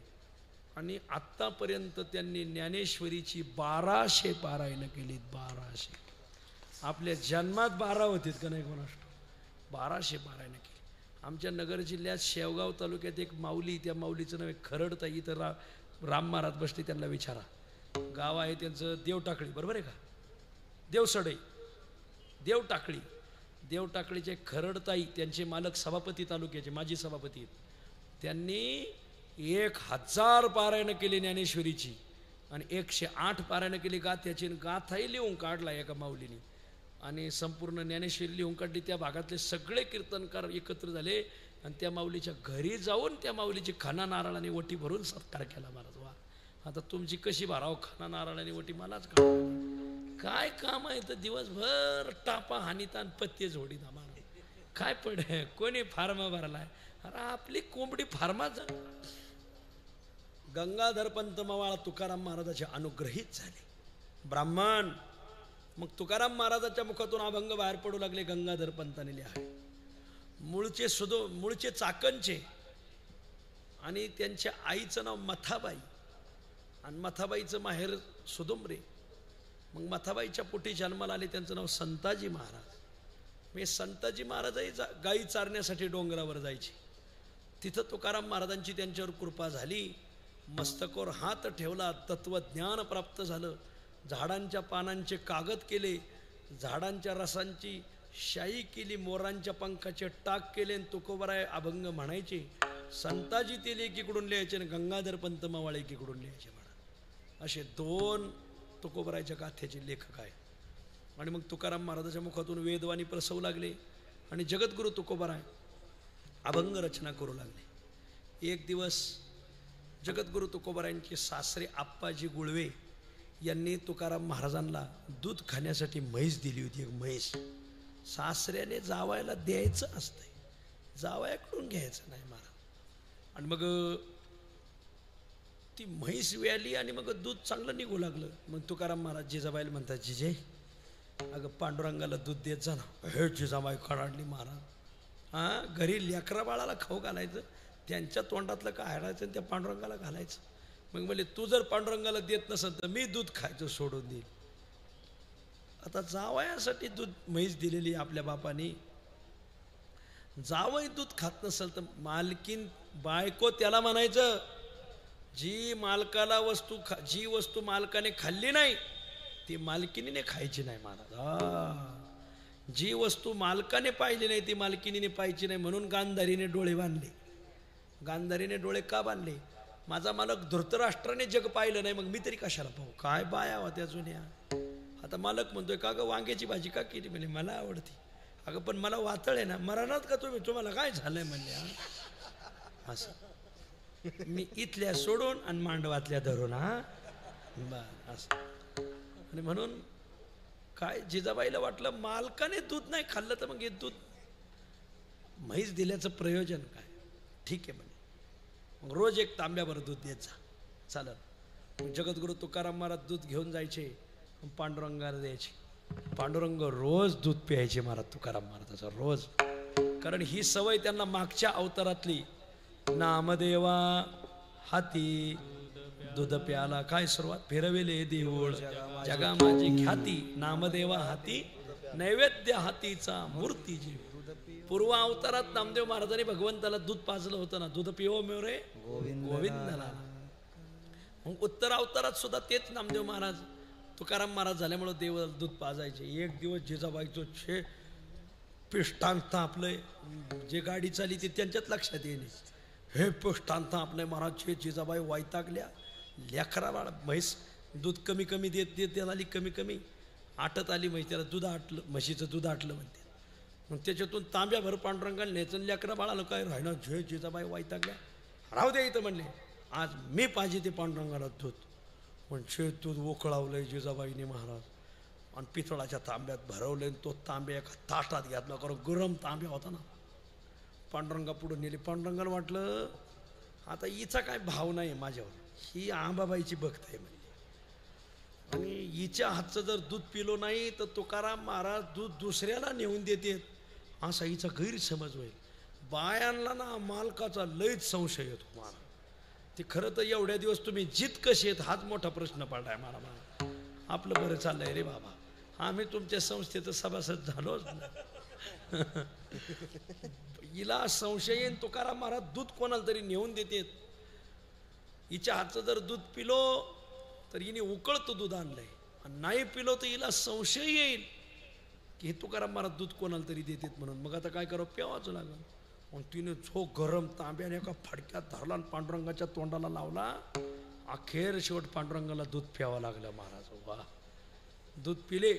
आणि आत्तापर्यंत त्यांनी ज्ञानेश्वरीची 1200 पारायणं केलीत. 1200. आपल्या जन्मात 12 होतीत का नाही कोणास, 1200 पारायणं केली. आमच्या नगर जिल्ह्यात शेवगाव तालुक्यात एक माऊली, त्या माऊलीचं नाव आहे खरडताई. इथं राम महाराज बसले, त्यांना विचारा. गाव आहे त्यांचं देवटाकळी, बरोबर आहे का? देवसडई, देवटाकळी. देवटाकळीचे खरडताई, त्यांचे मालक सभापती तालुक्याचे माजी सभापती आहेत. त्यांनी 1000 पारायणं केली ज्ञानेश्वरीची आणि 108 पारायणं केली गाथ्याची. गाथाही लिहून काढला एका माऊलीने आणि संपूर्ण ज्ञानेश्वरी लिहून काढली. त्या भागातले सगळे कीर्तनकार एकत्र झाले आणि त्या माऊलीच्या घरी जाऊन त्या माऊलीची खाना नारळाने वटी भरून सत्कार केला. महाराज वा, आता तुमची कशी भराव खाना नारळाने वटी, मलाच काय काम आहे तर दिवसभर टापा हानीता पत्ते झोडीता. महाराज काय पडे, कोणी फार्मा भरलाय? अरे आपली कोंबडी फार्माच. गंगाधर पंत मवाळा तुकाराम महाराजाचे अनुग्रहित झाले ब्राह्मण. मग तुकाराम महाराजाच्या मुखातून अभंग बाहेर पडू लागले. गंगाधर पंताने लिहावे. मूळचे चाकणचे आणि त्यांच्या आईचं नाव मथाबाई आणि मथाबाईचं माहेर सुदुमरे. मग मथाबाईच्या पोटी जन्माला आले, त्यांचं नाव संताजी महाराज. मी संताजी महाराजही गाई चारण्यासाठी डोंगरावर जायचे. तिथं तुकाराम महाराजांची त्यांच्यावर कृपा झाली. मस्तकावर हात ठेवला, तत्वज्ञान प्राप्त झालं. झाडांच्या पानांचे कागद केले, झाडांच्या रसांची शाई केली, मोरांच्या पंखाचे टाक केले आणि तुकोबराय अभंग म्हणायचे. संताजी तेल एकीकडून लिहायचे आणि गंगाधर पंत मवाळे एकीकडून लिहायचे. म्हणा असे 2 तुकोबरायच्या गाथ्याचे लेखक आहे. आणि मग तुकाराम महाराजाच्या मुखातून वेदवाणी प्रसवू लागले आणि जगद्गुरु तुकोबराय अभंग रचना करू लागले. एक दिवस जगद्गुरु तुकोबरायांचे सासरे आप्पाजी गुळवे यांनी तुकाराम महाराजांना दूध खाण्यासाठी म्हैस दिली होती. एक म्हैस सासऱ्याने जावायला द्यायचं असतंय, जावयाकडून घ्यायचं नाही महाराज. आणि मग ती म्हैस व्याली आणि मग दूध चांगलं निघू लागलं. मग तुकाराम महाराज जिजाबाईला म्हणतात, जिजे अगं पांडुरंगाला दूध देत जा ना. हे जिजाबाई खराडली महाराज. हां, घरी लेकरा बाळाला खाऊ घालायचं, त्यांच्या तोंडातलं काय हाडायचं आणि त्या पांडुरंगाला घालायचं. मग म्हणले तू जर पांडुरंगाला देत नसेल तर मी दूध खायचं सोडून देईल. आता जावयासाठी दूध म्हैस दिलेली आपल्या बापानी, जावई दूध खात नसेल तर मालकीन बायको त्याला म्हणायचं, जी मालकाला जी वस्तू मालकाने खाल्ली नाही ती मालकिनीने खायची नाही महाराज. जी वस्तू मालकाने पाहिली नाही ती मालकिनीने पाहिजे नाही. म्हणून गांधारीने डोळे बांधले. गांधारीने डोळे का बांधले? माझा मालक धृतराष्ट्राने जग पाहिलं नाही, मग मी तरी कशाला पाहू? काय बाया होत्या जुन्या. आता मालक म्हणतोय का ग वांग्याची भाजी का केली? म्हणजे मला आवडती. अगं पण मला वातळ आहे ना. मरणात का तुम्ही? तुम्हाला काय झालंय म्हणले. असं मी इथल्या सोडून आणि मांडवातल्या धरून. हा बर असं. आणि म्हणून काय जिजाबाईला वाटलं मालकाने दूध नाही खाल्लं तर मग हे दूध म्हैस दिल्याचं प्रयोजन काय? ठीक आहे म्हणे. मग रोज एक तांब्याभर दूध देत जा, चालेल. मग जगद्गुरु तुकाराम महाराज दूध घेऊन जायचे, पांडुरंगाला द्यायचे. पांडुरंग रोज दूध प्यायचे महाराज तुकाराम महाराजाचा रोज. कारण ही सवय त्यांना मागच्या अवतारातली. नामदेवा हाती दूध प्याला. काय सुरुवात? फिरविले देऊळ जगा माझी ख्याती. नामदेवा हाती नैवेद्य हातीचा मूर्ती जीव. पूर्व अवतारात नामदेव महाराजांनी भगवंताला दूध पाजलं होतं ना, दूध पिओ मेव रे गोविंदाला. मग उत्तर अवतारात सुद्धा तेच नामदेव महाराज तुकाराम महाराज झाल्यामुळे देव दूध पाजायचे. एक दिवस जिजाबाईचं छे पिष्टांत तापलंय. जे गाडी चाली ती त्यांच्यात लक्षात येणे. हे पिष्टांत आपले महाराज छे. जिजाबाई वैतागल्या. लेकरा बाळा म्हैस दूध कमी कमी देत देत त्याला आली कमी कमी आटत आली म्हैस. त्याला दूध आटलं, म्हशीचं दूध आटलं म्हणते. मग त्याच्यातून तांब्याभर पांडुरंगाला न्यायचं. लेकरा बाळाला काय राहणार. झे जिजाबाई वैतागल्या. राहू दे इथं म्हणले, आज मी पाहिजे ते पांडुरंगाला दूध. पण छे दूध उकळावलंय जिजाबाईने महाराज आणि पितळाच्या तांब्यात भरवले. तो तांब्या एका ताटात घातला, कारण गरम तांब्या होता ना. पांडुरंगा पुढे नेले. पांडुरंगाला वाटलं आता हिचा काय भाव नाही माझ्यावर, ही आंबाबाईची भक्त आहे म्हणजे, आणि हिच्या हातचं जर दूध पिलो नाही तर तुकाराम महाराज दूध दुसऱ्याला नेऊन देतात असा हिचा गैरसमज होईल. बायांना ना मालकाचा लयच संशय येतो मला. ते खरं तर एवढ्या दिवस तुम्ही जित कशी आहेत हाच मोठा प्रश्न पडलाय मला. आपलं बरं चाललंय रे बाबा, आम्ही तुमच्या संस्थेचं सभासद झालोच. हिला संशय येईन तुकाराम महाराज दूध कोणाला तरी नेऊन देतात. हिच्या हातचं जर दूध पिलो तर हिने उकळतं दूध आणलंय, आणि नाही पिलो तर हिला संशय येईल की हे तुकाराम महाराज दूध कोणाला तरी देतात म्हणून. मग आता काय करावं, प्यावाच लागल. मग तिने जो गरम तांब्याने एका फडक्यात धरला आणि पांडुरंगाच्या तोंडाला लावला. अखेर शेवट पांडुरंगाला दूध प्यावं लागलं महाराज. वा, दूध पिले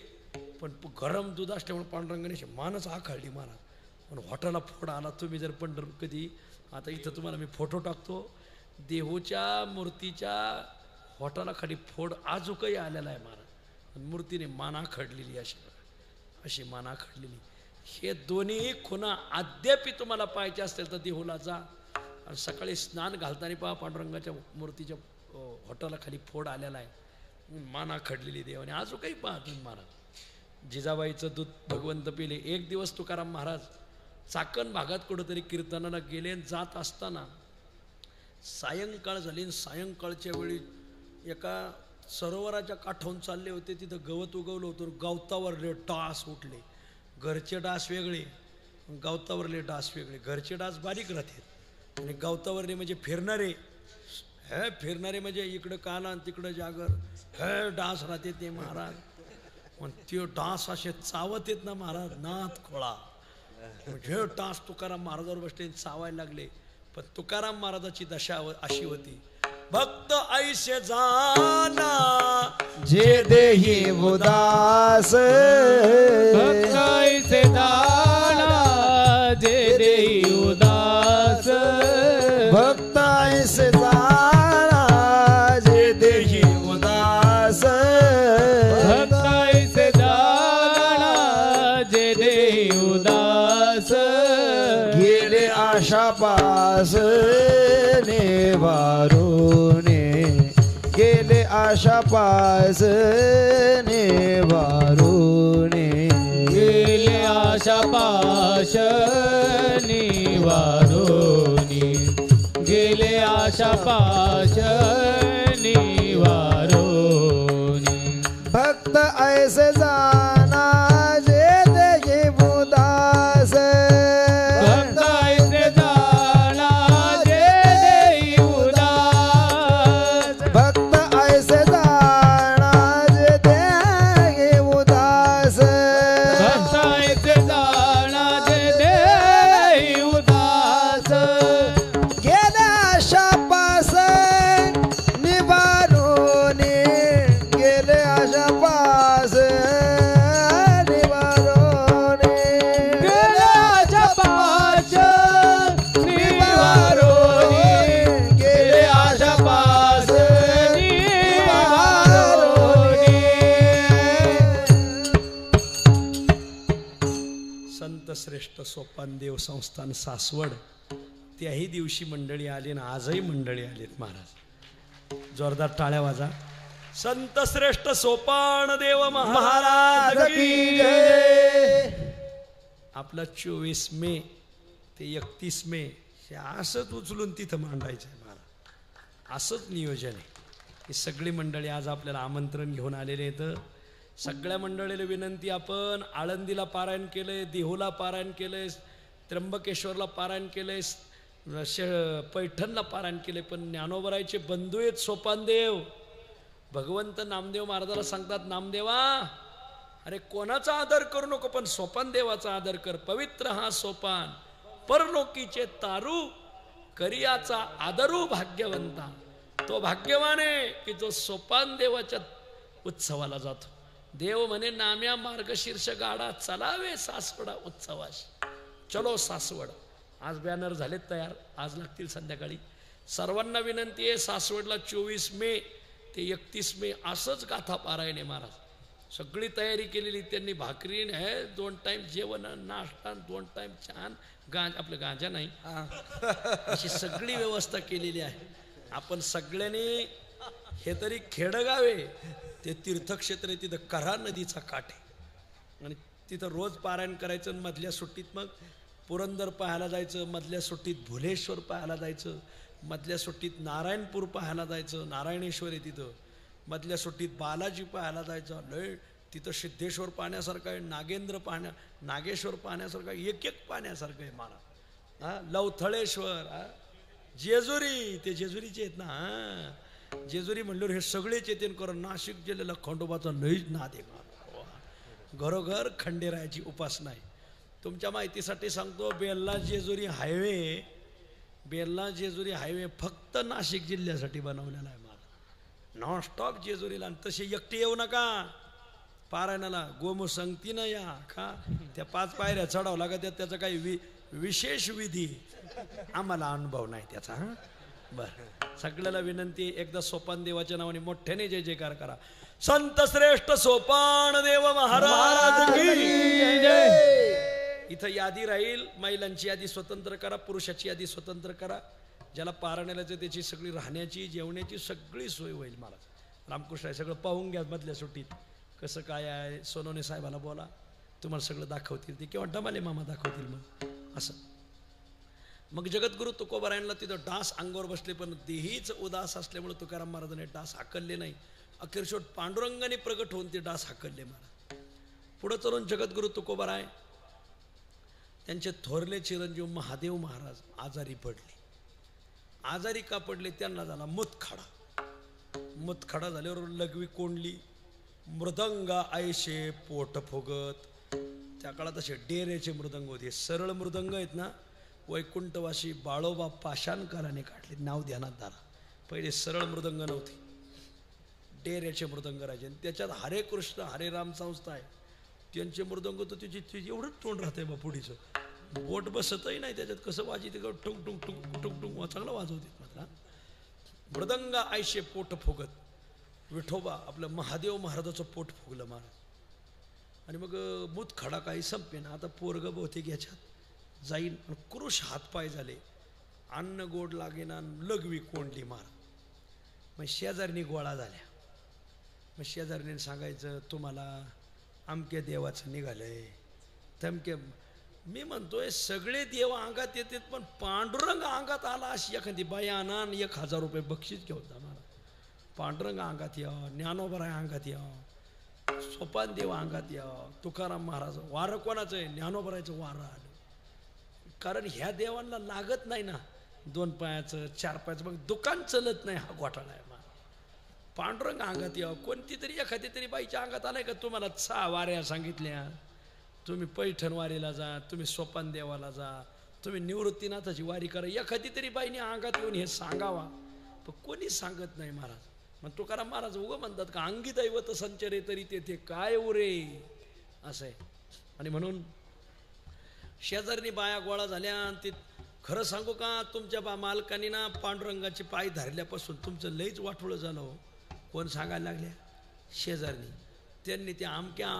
पण गरम दूध असल्यामुळे पांडुरंगाने मानच आखळली महाराज. पण हॉटेलला फोड आला. तुम्ही जर पंढरपूर कधी, आता इथं तुम्हाला मी फोटो टाकतो, देहूच्या मूर्तीच्या हॉटेला खाली फोड आजूकही आलेला आहे महाराज. मूर्तीने मान आखडलेली अशी मान आखडलेली. हे दोन्ही खुणा अद्यापि तुम्हाला पाहायचे असतील तर देहूला जा, आणि सकाळी स्नान घालताना पहा पांडुरंगाच्या मूर्तीच्या हॉटेला खाली फोड आलेला आहे, मान आखडलेली देवाने. आजूकही पहा तुम्ही महाराज. जिजाबाईचं दूध भगवंत पिले. एक दिवस तुकाराम महाराज चाकण भागात कुठंतरी कीर्तनाला गेले. जात असताना सायंकाळ झाली. सायंकाळच्या वेळी एका सरोवराच्या काठावून चालले होते. तिथं गवत उगवलं होतं. गवतावरले डास उठले. घरचे डास वेगळे, गवतावरले डास वेगळे. घरचे डास बारीक राहतात आणि गवतावरले म्हणजे फिरणारे. हे फिरणारे म्हणजे इकडं काला आणि तिकडं जागर, हे डास राहते ते महाराज. पण ते डास असे चावत येत ना महाराज, नाथ खोळा. म्हणजे डास तुकाराम महाराजावर बसले, चावायला लागले. पण तुकाराम महाराजाची दशा अशी होती, भक्त ऐसे जाना जे देही उदास, भक्त ऐसे जाना जे देही उदास, भक्त ऐसे जाना जे देही उदास, भक्त ऐसे जाना जे देही उदास, गेले आशा पास निवारूने, गेले आशा पास निवारूने, गेले आशा पाश निवारोनी, गेले आशा पाश निवारोनी. भक्त ऐसे जाना जे देही उदास, भक्त ऐसे जाना जे देही उदास, भक्त ऐसे जाना जे देही उदास, भक्त ऐसे जाना जे देही उदास, गेले आशा पास निवारूने, गेले आशा पास निवारूने, गेले आशा पाश निवारोनी, गेले आशा पाश निवारोनी. संत श्रेष्ठ सोपानदेव संस्थान सासवड, त्याही दिवशी मंडळी आली ना आजही मंडळी आलीत महाराज. जोरदार टाळ्या वाजा. संत श्रेष्ठ सोपानदेव महाराज की जय. आपला 24 मे ते 31 मे हे असंच उचलून तिथं मांडायचं आहे महाराज. असंच नियोजन आहे. ही सगळी मंडळी आज आपल्याला आमंत्रण घेऊन आलेले आहेत. सगळ्या मंडळीला विनंती, आपण आळंदीला पारायण केलंय, देहूला पारायण केलंय, त्र्यंबकेश्वरला पारायण केलंय, पैठणला पारायण केले, पण ज्ञानोबरायचे बंधू आहेत सोपानदेव. भगवंत नामदेव महाराजाला सांगतात, नामदेवा अरे कोणाचा आदर करू नको पण सोपानदेवाचा आदर कर. पवित्र हा सोपान, परलोकीचे तारू, करियाचा आदरू भाग्यवंता. तो भाग्यवान आहे की जो सोपानदेवाच्या उत्सवाला जातो. देव म्हणे, नाम्या मार्गशीर्ष गाडा चलावे सासवडा उत्सवाशी. चलो सासवड. आज बॅनर झालेत तयार, आज लागतील संध्याकाळी. सर्वांना विनंती आहे, सासवडला 24 मे ते 31 मे असंच गाथा पारायण आहे महाराज. सगळी तयारी केलेली त्यांनी. भाकरी हे 2 टाइम जेवण, नाश्ता, 2 टाइम छान आपलं गांजा नाही अशी सगळी व्यवस्था केलेली आहे. आपण सगळ्यांनी हे तरी खेडगाव आहे, ते तीर्थक्षेत्र आहे, तिथं कऱ्हा नदीचा काठ आहे आणि तिथं रोज पारायण करायचं. मधल्या सुट्टीत मग पुरंदर पाहायला जायचं, मधल्या सुट्टीत भुलेश्वर पाहायला जायचं, मधल्या सुट्टीत नारायणपूर पाहायला जायचं, नारायणेश्वर आहे तिथं. मधल्या सुट्टीत बालाजी पाहायला जायचं, लय तिथं सिद्धेश्वर पाहण्यासारखं आहे, नागेश्वर पाहण्यासारखं आहे, एक पाहण्यासारखं आहे मला. लवथळेश्वर, जेजुरी, ते जेजुरीचे आहेत ना. जेजुरी म्हणल्यावर हे सगळेच येते. करून नाशिक जिल्ह्याला खंडोबाचा लईच नाद आहे. घरोघर खंडेरायाची उपासना आहे. तुमच्या माहितीसाठी सांगतो, बेल्ला जेजुरी हायवे फक्त नाशिक जिल्ह्यासाठी बनवलेला आहे मला. नॉनस्टॉप जेजुरीला. आणि तसे एकटे येऊ नका पारायणाला, गोमसंगतीनं या का. त्या 5 पायऱ्या चढावं लागत, त्याचा काही विशेष विधी आम्हाला अनुभव नाही त्याचा. बरं, सगळ्याला विनंती, एकदा सोपान देवाच्या नावाने मोठ्याने जय जयकार करा. संत श्रेष्ठ सोपान देव महाराज की जय. इथं यादी राहील, महिलांची यादी स्वतंत्र करा, पुरुषाची यादी स्वतंत्र करा. ज्याला पारायणाला त्याची सगळी राहण्याची, जेवण्याची सगळी सोय होईल. मला रामकृष्ण आहे, सगळं पाहून घ्या मधल्या सुट्टीत कसं काय आहे. सोनवणे साहेबाला बोला, तुम्हाला सगळं दाखवतील ते, किंवा डमाले मामा दाखवतील. मग असं मग जगद्गुरु तुकोबारायांना तिथं डास अंगावर बसले, पण देहीच उदास असल्यामुळे तुकाराम महाराजांनी डास हाकलले नाही. अखेर शेवट पांडुरंगाने प्रगट होऊन ते डास हाकलले महाराज. पुढं चलून जगद्गुरु तुकोबाराय त्यांचे थोरले चिरंजीव महादेव महाराज आजारी पडले. आजारी का पडले? त्यांना झाला मूतखडा. मूतखडा झाल्यावर लघवी कोंडली, मृदंगा ऐशे पोट फुगत. त्या काळात असे डेरेचे मृदंग होते, सरळ मृदंग आहेत ना, वैकुंठवासी बाळोबा पाषाणकरांनी काढले. नाव ध्यानात धरा, पहिले सरळ मृदंग नव्हते, डेरेचे मृदंग राहायचे. त्याच्यात हरे कृष्ण हरे राम संस्था आहे, त्यांचे मृदंग तर तिची एवढंच तोंड राहतंय बा पुढीचं, बोट बसतही नाही त्याच्यात. कसं वाजते टुंग टुंग टुंग टुंग टुंग चांगलं वाजवते मला. मृदंग आयशे पोट फुगत. विठोबा आपलं महादेव महाराजाचं पोट फुगलं महाराज. आणि मग मूतखडा काही संपे ना. आता पोरग बहुतेक याच्यात जाईन, क्रुश हातपाय झाले, अन्न गोड लागेना, लघवी कोंडली महाराज. मग शेजारनी गोळा झाल्या. मग शेजारीने सांगायचं, तुम्हाला अमक्या देवाचं निघालंय, तमक्या. मी म्हणतोय सगळे देव अंगात येतात, पण पांडुरंग अंगात आला अशी एखादी बाई आणा, 1000 रुपये बक्षीस घेऊन जा महाराज. पांडुरंग अंगात यावं, ज्ञानोबराय अंगात यावं, सोपान देव अंगात यावं. तुकाराम महाराज वारं कोणाचं आहे? ज्ञानोबरायचं वारं आलं. कारण ह्या देवांना लागत नाही ना 2 पायाचं 4 पायाचं, मग दुकान चलत नाही. हा घोटाळा आहे. पांडुरंग अंगात यावं. कोणती तरी एखादी तरी बाईच्या अंगात आलाय का? तुम्हाला 6 वाऱ्या सांगितल्या, तुम्ही पैठण वारीला जा, तुम्ही सोपान देवाला जा, तुम्ही निवृत्तीनाथाची वारी करा. एखादी तरी बाईने अंगात येऊन हे सांगावा, पण कोणी सांगत नाही महाराज. मग तुकाराम महाराज उगं म्हणतात का अंगी दैवत संचरे तरी तेथे काय उरे, असं आहे. आणि म्हणून शेजारनी बाया गोळा झाल्या. आणि ते खरं सांगू का, तुमच्या मालकानी ना पांडुरंगाचे पाय धरल्यापासून तुमचं लईच वाटोळं झालं हो. कोण सांगायला लागल्या? शेजारनी. त्यांनी त्या अमक्या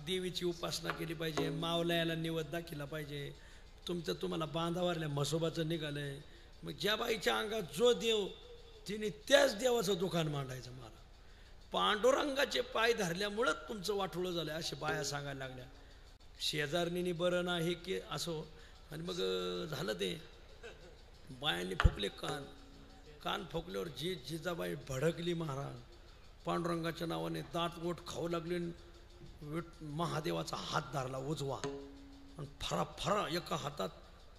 देवीची उपासना केली पाहिजे, मावलयाला निवद दाखिला पाहिजे, तुम्हाला बांधावरल्या म्हसोबाचं निघालंय. मग ज्या बाईच्या अंगात जो देव, तिने त्याच देवाचं दुकान मांडायचं. मला पांडुरंगाचे पाय धरल्यामुळंच तुमचं वाटोळं झालं असे बाया सांगायला लागल्या. शेजारणीने बरं नाही की असो. आणि मग झालं ते बायांनी फुकले कान फुकल्यावर जिजाबाई भडकली महाराज. पांडुरंगाच्या नावाने दात गोट खाऊ लागले. महादेवाचा हात धरला उजवा, आणि फरा फरा एका हातात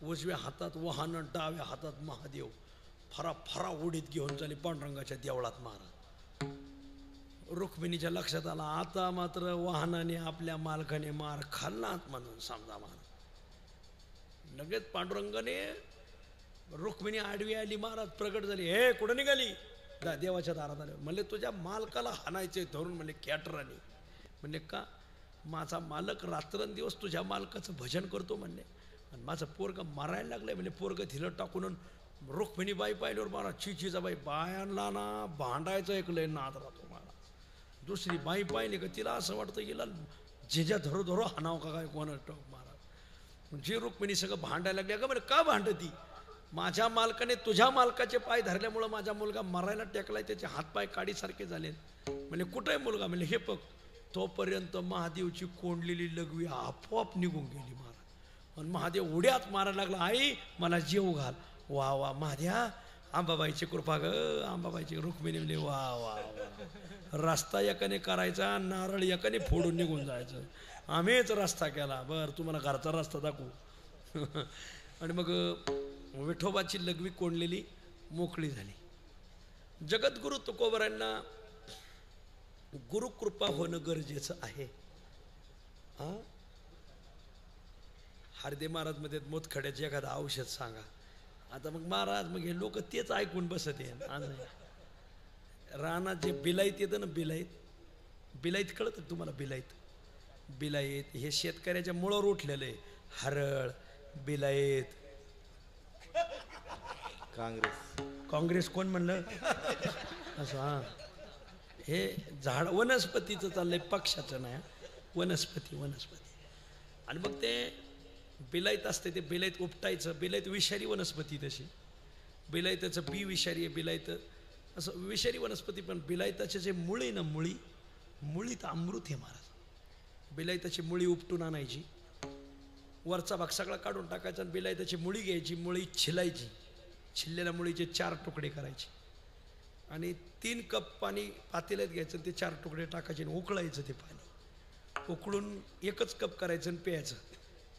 उजव्या हातात वाहन, डाव्या हातात महादेव. फरा फरा उडीत घेऊन चालली पांडुरंगाच्या देवळात महाराज. रुक्मिणीच्या लक्षात आला, आता मात्र वाहनाने आपल्या मालकाने मार खाल्लात म्हणून समजा महाराज. लगेच पांडुरंगाने रुक्मिणी आडवी आली महाराज, प्रगट झाली. हे कुठं निघाली? देवाच्या दारात आले. म्हणले तुझ्या मालकाला हाणायचे धरून. म्हणले कॅटराने. म्हणले का? माझा मालक रात्रंदिवस तुझ्या मालकाचं भजन करतो म्हणले, आणि माझं पोरग मारायला लागलंय. म्हणजे पोरग धिलं टाकून रुक्मिणी बाई पाहिल्यावर महाराज चिचीचा बाई बायांना ना भांडायचं ऐकलंय नाद राहतो महाराज. दुसरी बाई पाहिली का तिला असं वाटतं हिला जेजा धरो धरो हाणाव का काय कोणाला टोक मारा. जे रुक्मिणी सगळं भांडायला लागली. अगं बरं का भांडती? माझ्या मालकाने तुझ्या मालकाचे पाय धरल्यामुळं माझा मुलगा मरायला टेकलाय, त्याचे हातपाय काडीसारखे झाले. म्हणजे कुठे आहे मुलगा? म्हणजे हे बघ. तोपर्यंत महादेवची कोंडलेली लघवी आपोआप निघून गेली महाराज. आणि महादेव उड्यात मारायला लागला, आई मला जीव घाल. वा वा महाद्या, आंबाबाईची कृपा ग, आंबाबाईची. रुक्मिणी म्हणजे वा वा वा. रस्ता एकाने करायचा, नारळ एकाने फोडून निघून जायचं. आम्हीच रस्ता केला. बरं तुम्हाला घरचा रस्ता दाखवू. आणि मग विठोबाची लघवी कोंडलेली मोकळी झाली. जगद्गुरु तुकोबरांना गुरुकृपा होणं गरजेचं आहे. हार्दे महाराज मध्ये मोतखड्याचे एखादं औषध सांगा. आता मग महाराज मग हे लोक तेच ऐकून बसत आहे. रानात जे बिलाईत येतं ना, बिलाईत कळतं तुम्हाला? बिलाईत हे शेतकऱ्याच्या मुळावर उठलेलं आहे. हरळ, बिलाईत. काँग्रेस कोण म्हणलं असं? हा, हे झाड वनस्पतीचं चाललंय, पक्षाचं नाही. वनस्पती. आणि मग ते बिलाईत असते, ते बिलाईत उपटायचं. बिलाईत विषारी वनस्पती तशी. बिलाईताचं बी विषारी आहे. बिलाईत असं विषारी वनस्पती. पण बिलाईताचे जे मुळी ना, मुळीत अमृत आहे महाराज. बिलाईताची मुळी उपटून आणायची, वरचा भाग सगळा काढून टाकायचा आणि बिलाईताची मुळी घ्यायची, मुळी छिलायची. छिललेल्या मुळीचे 4 तुकडे करायचे आणि 3 कप पाणी पातेल्यात घ्यायचं. ते 4 तुकडे टाकायचे आणि उकळायचं. ते पाणी उकळून 1च कप करायचं आणि प्यायचं.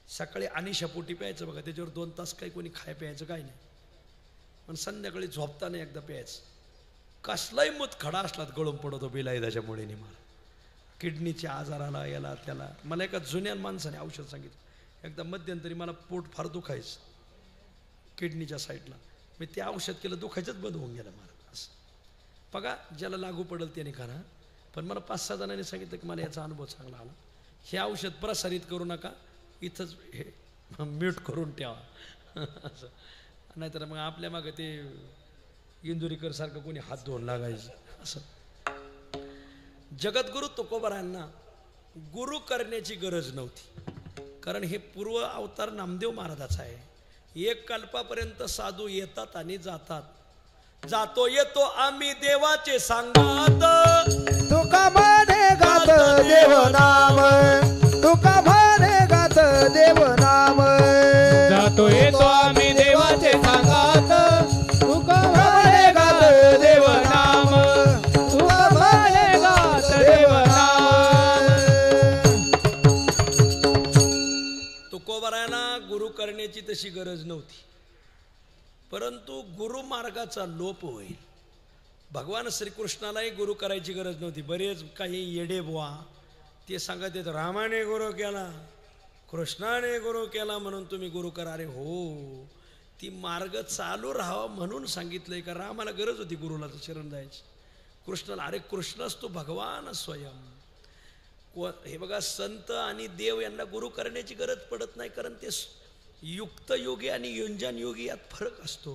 सकाळी आणि शपोटी प्यायचं बघा. त्याच्यावर 2 तास काही कोणी प्यायचं काय नाही. पण संध्याकाळी झोपताना एकदा प्यायचं. कसलाही खडा असला गळून पडतो बिलाईताच्या मुळीने. मला किडनीच्या आजाराला, याला त्याला. मला एका जुन्या माणसाने औषध सांगितलं. एकदा मध्यंतरी मला पोट फार दुखायचं किडनीच्या साईडला. मी ते औषध केलं, दुखायचंच बंद होऊन गेलं मला. असं बघा, ज्याला लागू पडेल त्याने करा. पण मला 5-6 जणांनी सांगितलं की मला याचा अनुभव चांगला आला. हे औषध प्रसारित करू नका, इथंच हे म्यूट करून ठेवा. असं नाहीतर मग आपल्या मागं ते इंदुरीकर सारखं कोणी हात धुवून लागायचं. असं जगद्गुरु तुकोबरांना गुरु करण्याची गरज नव्हती. कारण हे पूर्व अवतार नामदेव महाराजाचा आहे. 1 कल्पापर्यंत साधू येतात आणि जातात. जातो येतो आम्ही देवाचे सांगात. तुका म्हणे गात देव नाम, तुका म्हणे गात देव नाम. जातो येतो आम्ही देवाचे सांगात. तुका म्हणे गात देव नाम, तुका म्हणे गात देव नाम. तुकोबरांना गुरु करण्याची तशी गरज नव्हती. परंतु गुरु मार्गाचा लोप होईल. भगवान श्रीकृष्णालाही गुरु करायची गरज नव्हती. बरेच काही येडे बुवा ते सांगत येत, रामाने गुरु केला, कृष्णाने गुरु केला म्हणून तुम्ही गुरु करा. अरे हो, ती मार्ग चालू राहावा म्हणून सांगितलंय का? रामाला गरज होती गुरुला शरण जायची. कृष्णाला, अरे कृष्णच तो भगवान स्वयं. हे बघा, संत आणि देव यांना गुरु करण्याची गरज पडत नाही. कारण ते युक्त योगी आणि युंजान योगी यात फरक असतो.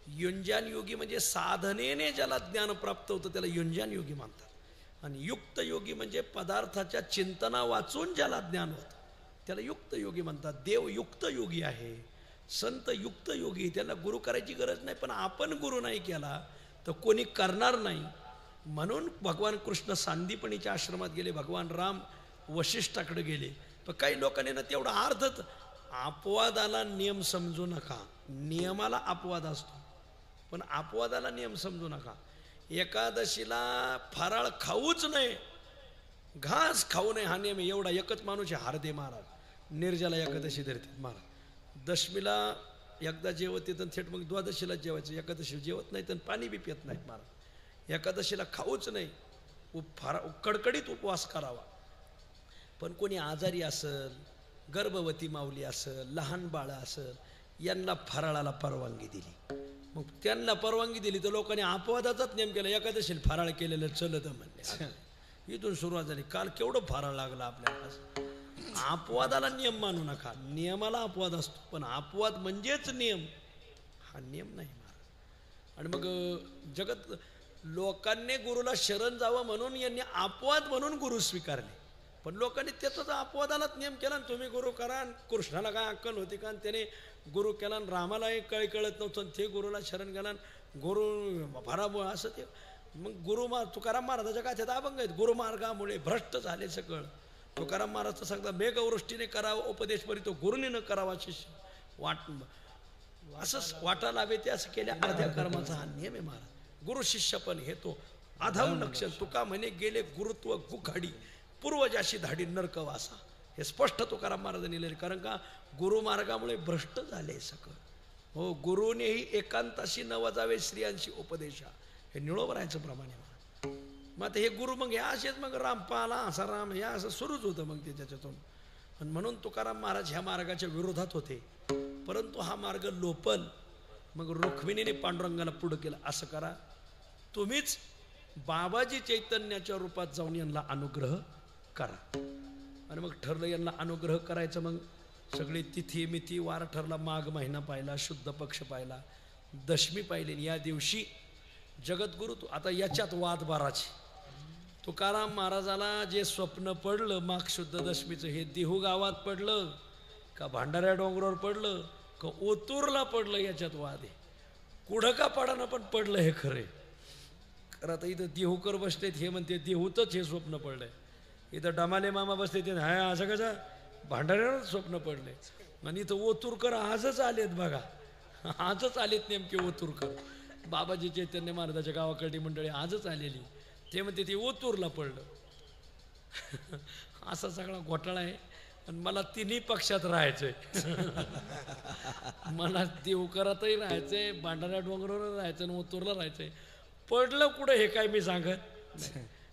युंजान योगी म्हणजे साधनेने ज्याला ज्ञान प्राप्त होतं त्याला युंजान योगी म्हणतात. आणि युक्त योगी म्हणजे पदार्थाच्या चिंतना वाचून ज्याला ज्ञान होतं त्याला युक्त योगी म्हणतात. देव युक्त योगी आहे, संत युक्त योगी. त्याला गुरु करायची गरज नाही. पण आपण गुरु नाही केला तर कोणी करणार नाही. म्हणून भगवान कृष्ण सांदीपणीच्या आश्रमात गेले, भगवान राम वशिष्ठाकडे गेले. पण काही लोकांनी ना तेवढा अर्थच, अपवादाला नियम समजू नका. नियमाला अपवाद असतो पण अपवादाला नियम समजू नका. एकादशीला फराळ खाऊच नाही, घास खाऊ नये हा नियम आहे. एवढा एकच माणूस आहे हार्दे महाराज. निर्जला एकादशी धरतात महाराज. दशमीला एकदा जेवत येतं थेट मग द्वादशीला जेवायचं. एकादशी जेवत नाही तर पाणी बी पित नाहीत महाराज. एकादशीला खाऊच नाही, कडकडीत उपवास करावा. पण कोणी आजारी असेल, गर्भवती माऊली असेल, लहान बाळ असेल, यांना फराळाला परवानगी दिली. मग त्यांना परवानगी दिली तर लोकांनी अपवादाचाच नियम केला. एकादशीला फराळ केलेलं चलत म्हणले. इथून सुरुवात झाली. काल केवढं फराळ लागला आपल्याला. अपवादाला नियम मानू नका. नियमाला अपवाद असतो पण अपवाद म्हणजेच नियम, हा नियम नाही महाराज. आणि मग लोकांनी गुरुला शरण जावं म्हणून यांनी अपवाद म्हणून गुरु स्वीकारले. पण लोकांनी त्याचा तर अपवादालाच नियम केला. तुम्ही गुरु करा. कृष्णाला काय अक्कल होती का? त्याने गुरु केला. रामालाही काही कळत नव्हतं. ते गुरुला शरण गेला. गुरु भरामुळे असं ते मग तुकाराम महाराजाच्या काय त्यात अभंग आहेत. गुरुमार्गामुळे भ्रष्ट झाले सगळं. तुकाराम महाराज सांगता मेघवृष्टीने करावा उपदेश परी तो गुरुने न करावा शिष्य असं वाटा लावे ते असं केल्या अर्ध्या कर्माचा हा नियम आहे महाराज. गुरु शिष्य पण हे तो अधम लक्षण. तुका म्हणे गेले गुरुत्व गुखाडी पूर्वजाशी धाडी नरकवासा. हे स्पष्ट तुकाराम महाराजांनी लिहिले. कारण का गुरुमार्गामुळे भ्रष्ट झाले सगळं. हो गुरुनेही एकांताशी न वजावे स्त्रियांशी उपदेशा. हे निळोबरायचं प्रमाणे. मग आता हे गुरु मग या असेच मग रामपाला असा राम या असं सुरूच होतं मग ते त्याच्यातून. आणि म्हणून तुकाराम महाराज ह्या मार्गाच्या विरोधात होते. परंतु हा मार्ग लोपल. मग रुक्मिणीने पांडुरंगाला पुढं केलं असं करा तुम्हीच बाबाजी चैतन्याच्या रूपात जाऊन यांना अनुग्रह करा. आणि मग ठरलं यांना अनुग्रह करायचं. मग सगळी तिथी मिथी वार ठरला. माघ महिना पाहिला, शुद्ध पक्ष पाहिला, दशमी पाहिली. या दिवशी जगद्गुरु आता याच्यात वाद बाराचे. तुकाराम महाराजाला जे स्वप्न पडलं माघ शुद्ध दशमीचं हे देहू गावात पडलं का भांडाऱ्या डोंगरावर पडलं का ओतूरला पडलं याच्यात वाद आहे. कुठं का पडाना पण पडलं हे खरे. खरं आता इथं देहूकर बसलेत हे म्हणते देहूतच हे स्वप्न पडलंय. इथं डमाले मामा बसले ते हा असं कसं भांडाऱ्यावर स्वप्न पडले. आणि इथं ओतूरकर आजच आलेत बघा. आजच आलेत नेमके ओतूरकर. बाबाजी चैतन्य महाराजाच्या गावाकडली मंडळी आजच आलेली. ते म्हणते ते ओतूरला पडलं. असा सगळा घोटाळा आहे. आणि मला तिन्ही पक्षात राहायचंय. मला देवकरातही राहायचंय, भांडाऱ्या डोंगरावर राहायचं आणि ओतूरला राहायचंय. पडलं कुठं हे काय मी सांगत.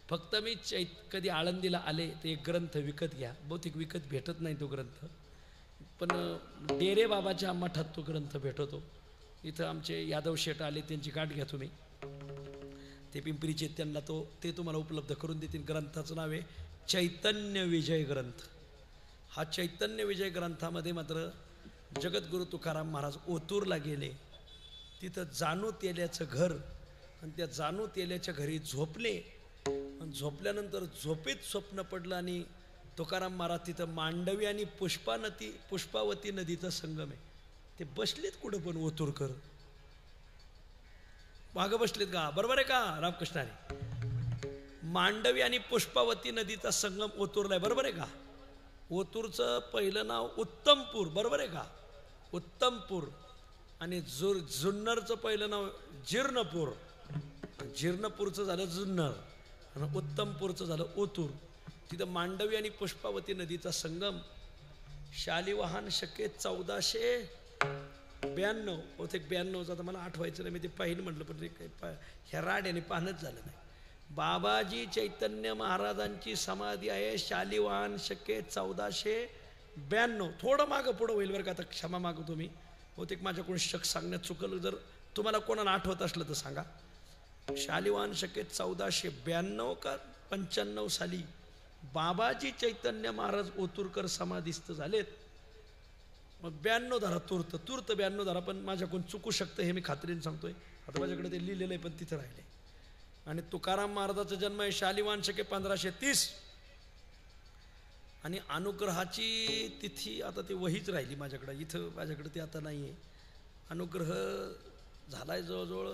फक्त मी कधी आळंदीला आले ते एक ग्रंथ विकत घ्या. बहुतेक विकत भेटत नाही तो ग्रंथ. पण डेरे बाबाच्या मठात तो ग्रंथ भेटतो. इथं आमचे यादव शेठ आले त्यांची गाठ घ्या तुम्ही. ते पिंपरीचे त्यांना ते तुम्हाला उपलब्ध करून देतील. ग्रंथाचं नाव आहे चैतन्य विजय ग्रंथ. हा चैतन्य विजय ग्रंथामध्ये मात्र जगद्गुरु तुकाराम महाराज ओतूरला गेले. तिथं जानू तेल्याचं घर. आणि त्या जानू तेल्याच्या घरी झोपले. आणि झोपल्यानंतर झोपेत स्वप्न पडलं. आणि तुकाराम महाराज तिथं मांडवी आणि पुष्पावती नदीचा संगम आहे. ते बसलेत कुठं पण ओतूरकर मागं बसलेत का? बरोबर आहे का रामकृष्णाने? मांडवी आणि पुष्पावती नदीचा संगम ओतूरला आहे. बरोबर आहे का? ओतूरचं पहिलं नाव उत्तमपूर. बरोबर आहे का? उत्तमपूर. आणि जुन्नरचं पहिलं नाव जीर्णपूर. जीर्णपूरचं झालं जुन्नर आणि उत्तमपूरचं झालं ओतूर. तिथं मांडवी आणि पुष्पावती नदीचा संगम. शालिवाहन शके 1492. बहुतेक 92चा आता मला आठवायचं नाही. मी ते पाहिलं म्हटलं पण ते काही ह्या राड्याने पाहणंच झालं नाही. बाबाजी चैतन्य महाराजांची समाधी आहे शालिवाहन शके 1492. थोडं मागं पुढं होईल बरं का. आता क्षमा मागतो मी. बहुतेक माझ्याकडून शक सांगण्यात चुकलं. जर तुम्हाला कोणाला आठवत असलं तर सांगा. शालिवाहन शके 1492 का 95 साली बाबाजी चैतन्य महाराज ओतूरकर समाधीस्थ झालेत. मग 92 धरा. तूर्त 92 धरा. पण माझ्याकडून चुकू शकतं हे मी खात्रीने सांगतोय. आता माझ्याकडे ते लिहिलेलं आहे पण तिथं राहिले. आणि तुकाराम महाराजाचा जन्म आहे शालिवाहन शके 1530. आणि अनुग्रहाची तिथी आता ती वहीच राहिली माझ्याकडे. इथं माझ्याकडे ते आता नाही आहे. अनुग्रह झालाय जवळजवळ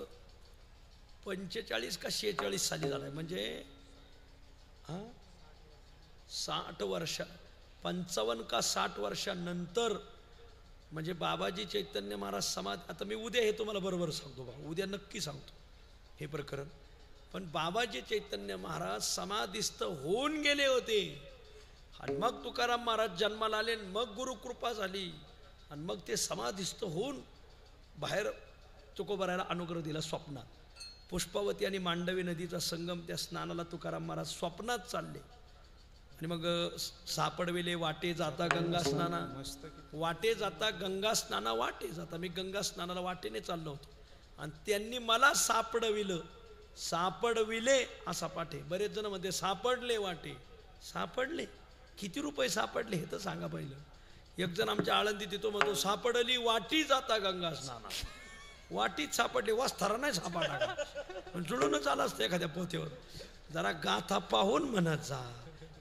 45 का 46 साली झालाय. म्हणजे 55 का 60 वर्षानंतर. म्हणजे बाबाजी चैतन्य महाराज समाधी. आता मी उद्या हे तुम्हाला बरोबर सांगतो बा. उद्या नक्की सांगतो हे प्रकरण. पण बाबाजी चैतन्य महाराज समाधीस्थ होऊन गेले होते. आणि मग तुकाराम महाराज जन्माला आले. मग गुरुकृपा झाली. आणि मग ते समाधीस्थ होऊन बाहेर तुकोबारायला अनुग्रह दिला स्वप्नात. पुष्पावती आणि मांडवी नदीचा संगम. त्या स्नानाला तुकाराम महाराज स्वप्नात चालले. आणि मग सापडविले वाटे जाता गंगा स्नाना. वाटे जाता गंगा स्नाना वाटे जाता. मी गंगा स्नानाला वाटेने चाललो होतो. आणि त्यांनी मला सापडविले असा पाठे. बरेच जण म्हणते सापडले वाटे. सापडले किती रुपये सापडले हे तर सांगा पहिलं. एक जण आमच्या आळंदीत येतो म्हणतो सापडली वाटी जाता गंगा स्नाना. वाटीत सापडले, वस्तारा नाही सापडला, जुळूनच आला असतं एखाद्या पोथीवर. जरा गाथा पाहून म्हणत जा.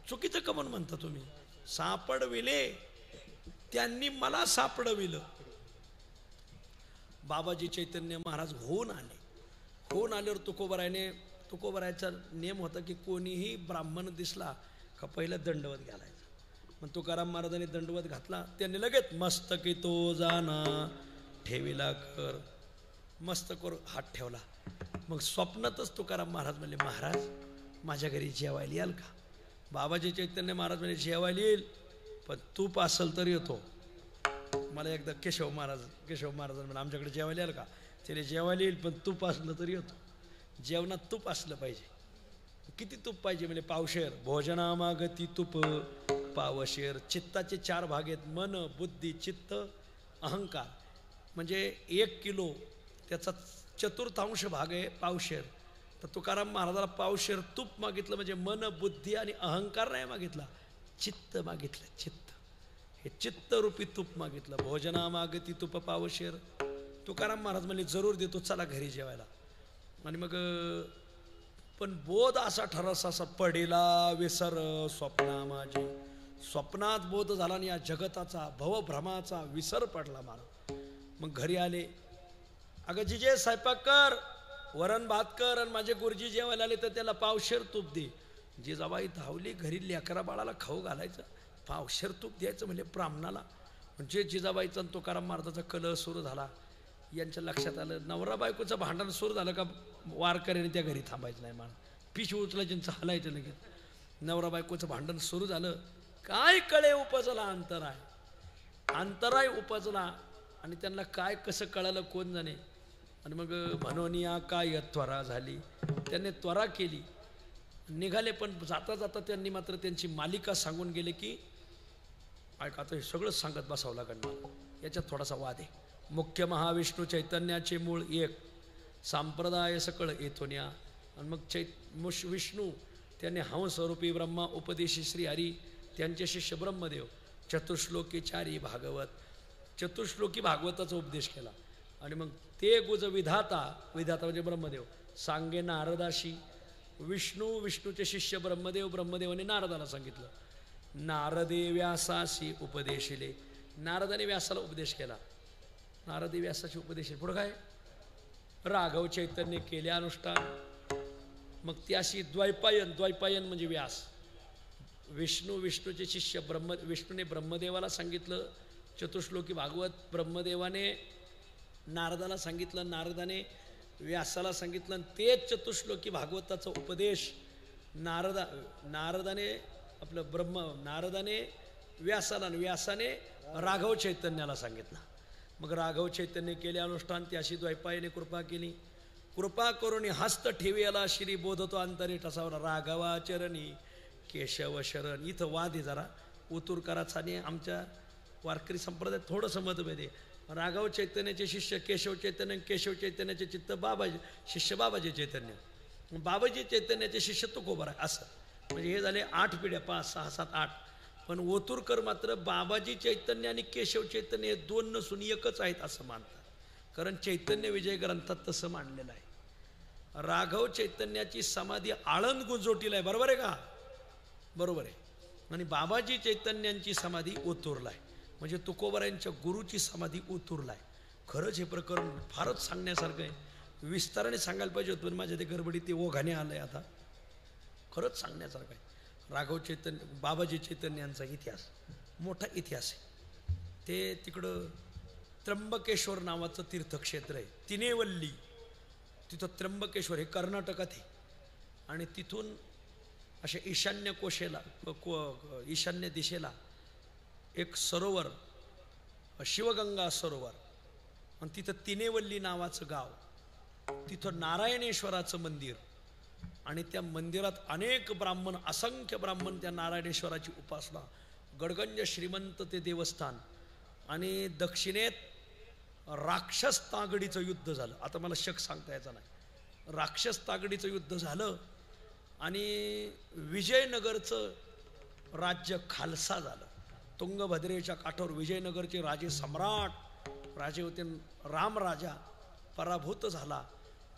चुकीचं कमन म्हणता तुम्ही. सापडविले त्यांनी मला सापडविलं. बाबाजी चैतन्य महाराज होऊन आले. होऊन आल्यावर तुकोबरायचा नियम होता की कोणीही ब्राह्मण दिसला का पहिलं दंडवत घालायचा. मग तुकाराम महाराजांनी दंडवत घातला. त्यांनी लगेच मस्तकी तो जाना ठेविला कर, मस्तकावर हात ठेवला. मग स्वप्नातच तुकाराम महाराज म्हणले, महाराज माझ्या घरी जेवायला याल का? बाबाजी चैतन्य महाराज म्हणजे जेवायला येईल, पण तूप असेल तर येतो. मला एकदा केशव महाराज म्हणजे आमच्याकडे जेवायला याल का? त्याने जेवायला येईल पण तूप असलं तरी येतो. जेवणात तूप असलं पाहिजे. किती तूप पाहिजे म्हणजे पावशेर. भोजनामागती तूप पावशेर. चित्ताचे 4 भाग आहेत, मन बुद्धी चित्त अहंकार. म्हणजे 1 किलो त्याचा 1/4 भाग आहे पावशेर. तर तुकाराम महाराजाला पावशेर तूप मागितलं म्हणजे मन बुद्धी आणि अहंकार नाही मागितला, चित्त मागितलं. चित्त हे चित्तरूपी तूप मागितलं. भोजनामागती तूप पावशेर. तुकाराम महाराज म्हणले जरूर देतो, चला घरी जेवायला. आणि मग पण बोध असा ठरस असा पडिला विसर स्वप्ना माझी. स्वप्नात बोध झाला आणि या जगताचा भवभ्रमाचा विसर पडला मला. मग घरी आले. अगं जिजे स्वयंपाक कर, वरण भात कर, आणि माझे गुरुजी जेवायला आले तर त्याला पावशेर तूप दे. जिजाबाई धावली घरी. लेकरा बाळाला खाऊ घालायचं, पावशेर तूप द्यायचं म्हणजे ब्राह्मणाला. म्हणजे जिजाबाईचा तुकाराम महाराजाचा कलह सुरू झाला. यांच्या लक्षात आलं नवरा बायकोचं भांडण सुरू झालं का वारकऱ्याने त्या घरी थांबायचं नाही. मला पिशवी उचलायचं चालायचं लगेच. नवरा बायकोचं भांडण सुरू झालं. काय कळे उपजला अंतराय उपजला. आणि त्यांना काय कसं कळालं कोण जाणे. आणि मग म्हणून या काय त्वरा झाली. त्यांनी त्वरा केली, निघाले. पण जाता जाता त्यांनी मात्र त्यांची मालिका सांगून गेले की ऐका आता हे सगळंच सांगत बसावं लागेल मला. याच्यात थोडासा वाद आहे. मुख्य महाविष्णू चैतन्याचे मूळ एक, संप्रदाय सकळ येथून या. आणि मग विष्णू त्यांनी हंसरूपी ब्रह्मा उपदेशी श्री हरी, त्यांचे शिष्य ब्रह्मदेव, चतुश्लोकी चारी भागवत, चतुश्लोकी भागवताचा उपदेश केला. आणि मग ते गुज विधाता म्हणजे ब्रह्मदेव सांगे नारदाशी. विष्णूचे शिष्य ब्रह्मदेवाने नारदाला सांगितलं. नारदे व्यासाशी उपदेशिले. नारदाने व्यासाला उपदेश केला. नारदे व्यासाचे उपदेश. पुढं काय राघव चैतन्य केले अनुष्ठान. मग त्याशी द्वैपायन म्हणजे व्यास. विष्णूचे शिष्य विष्णूने ब्रह्मदेवाला सांगितलं चतुश्लोकी भागवत, ब्रह्मदेवाने नारदाला सांगितलं, नारदाने व्यासाला सांगितलं. आणि तेच चतुश्लोकी भागवताचा उपदेश नारदाने व्यासाला आणि व्यासाने राघव चैतन्याला सांगितलं. मग राघव चैतन्य केले अनुष्ठान. त्याशी द्वैपायने कृपा केली. कृपा करून हस्त ठेवियाला श्री बोधतो अंतरे ठसावला. राघवाचरणी केशव शरण. इथं वाद आहे जरा उतुरकराचा आणि आमच्या वारकरी संप्रदायात थोडंसं मतभेद आहे. राघव चैतन्याचे शिष्य केशव चैतन्य, केशव चैतन्याचे चित्त बाबाजी चैतन्य, बाबाजी चैतन्याचे शिष्य तुकोबा आहे. असं म्हणजे हे झाले 8 पिढ्या, 5, 6, 7, 8. पण ओतूरकर मात्र बाबाजी चैतन्य आणि केशव चैतन्य हे 2 नसून एकच आहेत असं मानतात. कारण चैतन्य विजय ग्रंथात तसं मांडलेलं आहे. राघव चैतन्याची समाधी आळंद गुंजोटीला आहे. बरोबर आहे का? बरोबर आहे. आणि बाबाजी चैतन्यांची समाधी ओतूरला आहे. म्हणजे तुकोबारायांच्या गुरुची समाधी ओतूरला आहे. खरंच हे प्रकरण फारच सांगण्यासारखं आहे. विस्ताराने सांगायला पाहिजे होतं पण माझ्या ते गडबडीत ते ओघाने आलं आहे. आता खरंच सांगण्यासारखं आहे. राघव चैतन्य बाबाजी चैतन्यांचा इतिहास मोठा इतिहास आहे. ते तिकडं त्र्यंबकेश्वर नावाचं तीर्थक्षेत्र आहे, तिनेवल्ली. तिथं त्र्यंबकेश्वर हे कर्नाटकात आहे. आणि तिथून अशा ईशान्य दिशेला एक सरोवर, शिवगंगा सरोवर. आणि तिथं तिनेवल्ली नावाचं गाव. तिथं नारायणेश्वराचं मंदिर. आणि त्या मंदिरात अनेक ब्राह्मण, असंख्य ब्राह्मण त्या नारायणेश्वराची उपासना. गडगंज श्रीमंत ते देवस्थान. आणि दक्षिणेत राक्षस तागडीचं युद्ध झालं. आता मला शक सांगता यायचा नाही. राक्षस तागडीचं युद्ध झालं आणि विजयनगरचं राज्य खालसा झालं. तुंगभद्रेच्या काठावर विजयनगरचे राजे सम्राट राजे होते राम राजा. पराभूत झाला.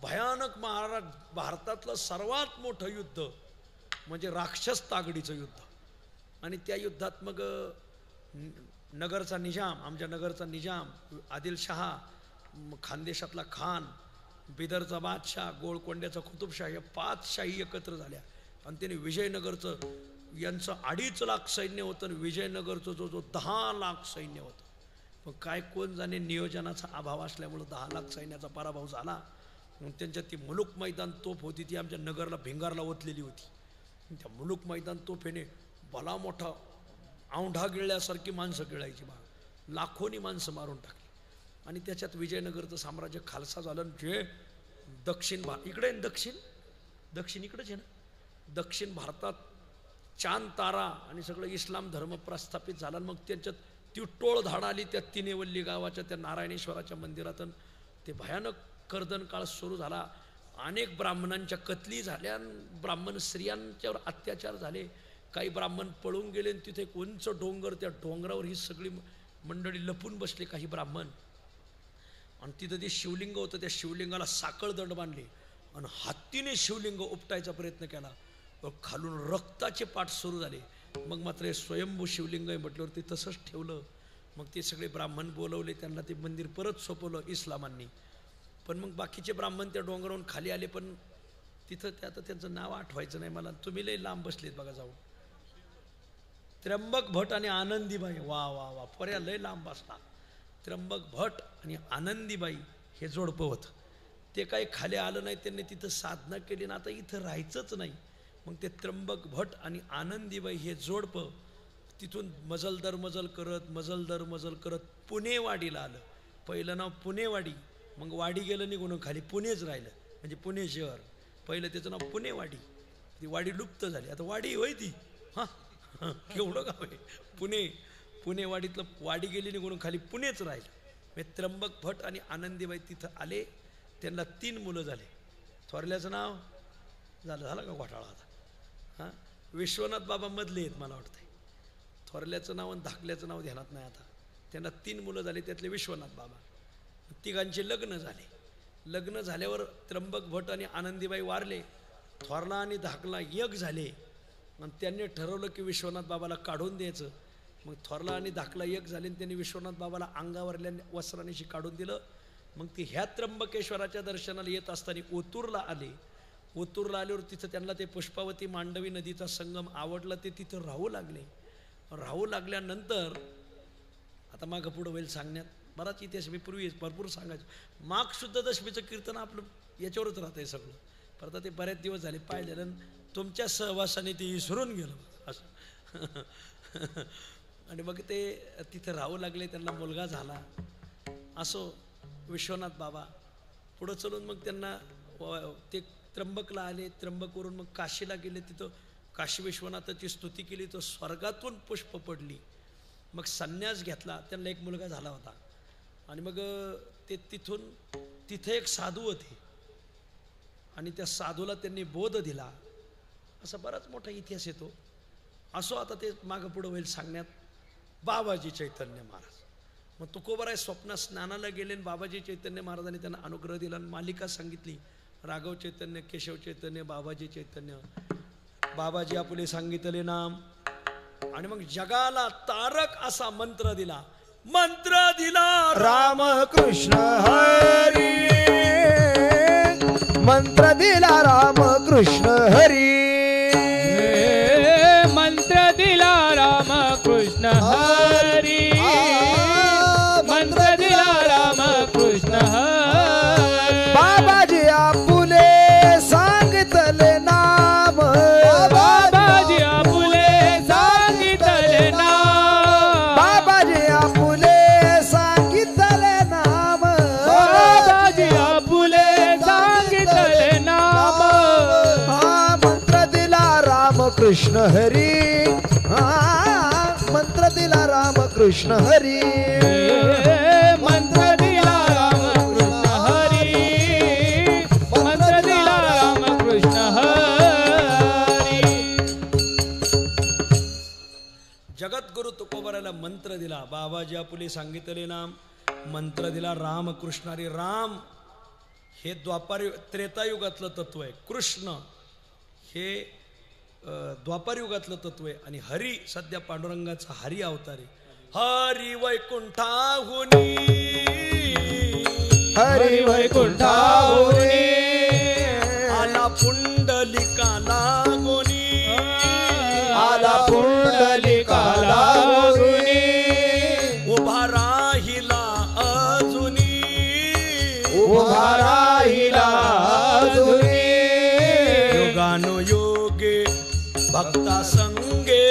भयानक भारतातलं सर्वात मोठं युद्ध म्हणजे राक्षस तागडीचं युद्ध. आणि त्या युद्धात मग नगरचा निजाम, आमच्या नगरचा निजाम, आदिलशहा, खानदेशातला खान, बिदरचा बादशाह, गोळकोंड्याचा कुतुबशाह, या 5 शाही एकत्र झाल्या आणि त्याने विजयनगरचं, यांचं 2.5 लाख सैन्य होतं आणि विजयनगरचं जो 10 लाख सैन्य होतं. पण काय कोण जाणे नियोजनाचा अभाव असल्यामुळं 10 लाख सैन्याचा पराभव झाला. मग त्यांच्यात ती मुलुक मैदान तोफ होती, ती आमच्या नगरला भिंगारला ओतलेली होती. त्या मुलुक मैदान तोफेने भला मोठा औंढा गिळल्यासारखी माणसं गिळायची बा, लाखोनी माणसं मारून टाकली. आणि त्याच्यात विजयनगरचं साम्राज्य खालसा झालं. जे दक्षिण इकडे दक्षिण इकडेच आहे ना, दक्षिण भारतात चांद तारा आणि सगळं इस्लाम धर्म प्रस्थापित झाला. मग त्यांच्यात ती टोळधाड आली त्या तिनेवल्ली गावाच्या त्या नारायणेश्वराच्या मंदिरात. ते भयानक कर्दन काळ सुरू झाला. अनेक ब्राह्मणांच्या कत्ली झाल्या, ब्राह्मण स्त्रियांच्यावर अत्याचार झाले. काही ब्राह्मण पळून गेले. तिथे एक उंच डोंगर, त्या डोंगरावर ही सगळी मंडळी लपून बसले काही ब्राह्मण. आणि तिथं ते शिवलिंग होतं, त्या शिवलिंगाला साखळ दंड बांधले आणि हत्तीने शिवलिंग उपटायचा प्रयत्न केला. खालून रक्ताचे पाठ सुरू झाले. मग मात्र स्वयंभू शिवलिंग आहे म्हटल्यावर ते तसंच ठेवलं. मग ते सगळे ब्राह्मण बोलवले, त्यांना ते मंदिर परत सोपवलं इस्लामांनी. पण मग बाकीचे ब्राह्मण त्या डोंगरावरून खाली आले. पण तिथं ते आता त्यांचं नाव आठवायचं नाही मला, तुम्ही लय लांब बसलेत बघा जाऊन. त्र्यंबक भट आणि आनंदीबाई, वा वा वा, पर्या लय लांब बसला. त्र्यंबक भट आणि आनंदीबाई हे जोडपं होतं. ते काही खाली आलं नाही, त्यांनी तिथं साधना केली ना, आता इथं राहायचंच नाही. मग ते त्र्यंबक भट आणि आनंदीबाई हे जोडपं तिथून मजल दर मजल करत पुणेवाडीला आलं. पहिलं नाव पुणेवाडी, मग वाडी गेलं निघून खाली पुणेच राहिलं, म्हणजे पुणे शहर. पहिलं त्याचं नाव पुणेवाडी. ती वाडी लुप्त झाली, आता वाडी होय ती. हां, केवढं गाव आहे पुणेवाडीतलं. वाडी गेली निघून खाली पुणेच राहिलं. म्हणजे त्र्यंबक भट आणि आनंदीबाई तिथं आले. त्यांना 3 मुलं झाले. थोरल्याचं नाव झालं का घोटाळा आता? हां, विश्वनाथ बाबा मधले आहेत मला वाटतंय. थोरल्याचं नाव आणि धाकल्याचं नाव ध्यानात नाही आता. त्यांना 3 मुलं झाले, त्यातले विश्वनाथ बाबा. तिघांचे लग्न झाले. लग्न झाल्यावर त्र्यंबक भट आणि आनंदीबाई वारले. थोरला आणि धाकला एक झाले आणि त्यांनी ठरवलं की विश्वनाथ बाबाला काढून द्यायचं. मग थोरला आणि धाकला एक झाले आणि त्यांनी विश्वनाथ बाबाला अंगावरल्या वस्त्रांशी काढून दिलं. मग ते ह्या त्र्यंबकेश्वराच्या दर्शनाला येत असताना ओतूरला आले. ओतूरला आल्यावर तिथं त्यांना ते पुष्पावती मांडवी नदीचा संगम आवडला. ते तिथं राहू लागले. राहू लागल्यानंतर आता मागं पुढं होईल सांगण्यात बराच इतिहास, मी पूर्वी भरपूर सांगायचं. माघ शुद्ध दशमीचं कीर्तन आपलं याच्यावरच राहतं आहे सगळं. पण आता ते बरेच दिवस झाले पाहिलं, तुमच्या सहवासाने ते विसरून गेलं असं. आणि मग ते तिथं राहू लागले. त्यांना मुलगा झाला. असो विश्वनाथ बाबा पुढं चलून मग त्यांना ते त्र्यंबकला आले. त्र्यंबकवरून मग काशीला गेले. तिथं काशी विश्वनाथाची स्तुती केली. तर स्वर्गातून पुष्प पडली. मग संन्यास घेतला. त्यांना एक मुलगा झाला होता. आणि मग ते तिथे एक साधू होते आणि त्या साधूला त्यांनी बोध दिला. असा बराच मोठा इतिहास येतो. असो आता ते मागं पुढं होईल सांगण्यात. बाबाजी चैतन्य महाराज, मग तुकोबाराय स्वप्नात स्नानाला गेले आणि बाबाजी चैतन्य महाराजांनी त्यांना अनुग्रह दिला आणि मालिका सांगितली. राघव चैतन्य, केशव चैतन्य, बाबाजी चैतन्य. बाबाजी आपुले सांगितले नाम. आणि मग जगाला तारक असा मंत्र दिला. राम कृष्ण हरी. मंत्र दिला राम कृष्ण हरी. मंत्र दिला राम कृष्ण हरी. मंत्र दिला राम कृष्ण हरी. बाबाजी आपुले सांगितले नाम. बाबाजी आपुले सांगितले नाम. बाबाजी आपुले सांगितले नाम. बाबाजी आपुले सांगितले नाम. हा मंत्र दिला राम कृष्ण हरी. हा मंत्र दिला राम कृष्ण हरी. मंत्र दिला राम कृष्ण हरी. मंत्र दिला राम कृष्ण हरी. जगद्गुरु तुकोबाराला मंत्र दिला. बाबाजी आपुले सांगितले नाम. मंत्र दिला राम कृष्ण हरी. राम हे त्रेतायुगातलं तत्व आहे. कृष्ण हे द्वापारयुगातलं तत्व आहे. आणि हरी सध्या पांडुरंगाचा हरी अवतार आहे. हरी वैकुंठाहुनी, हरी वैकुंठाहुनी आला पुंडलिका लागोनी, आला पुंडलिका लागोनी उभा राहिला अजुनी, उभा राहिला अजुनी युगानुयोगे भक्ता संगे,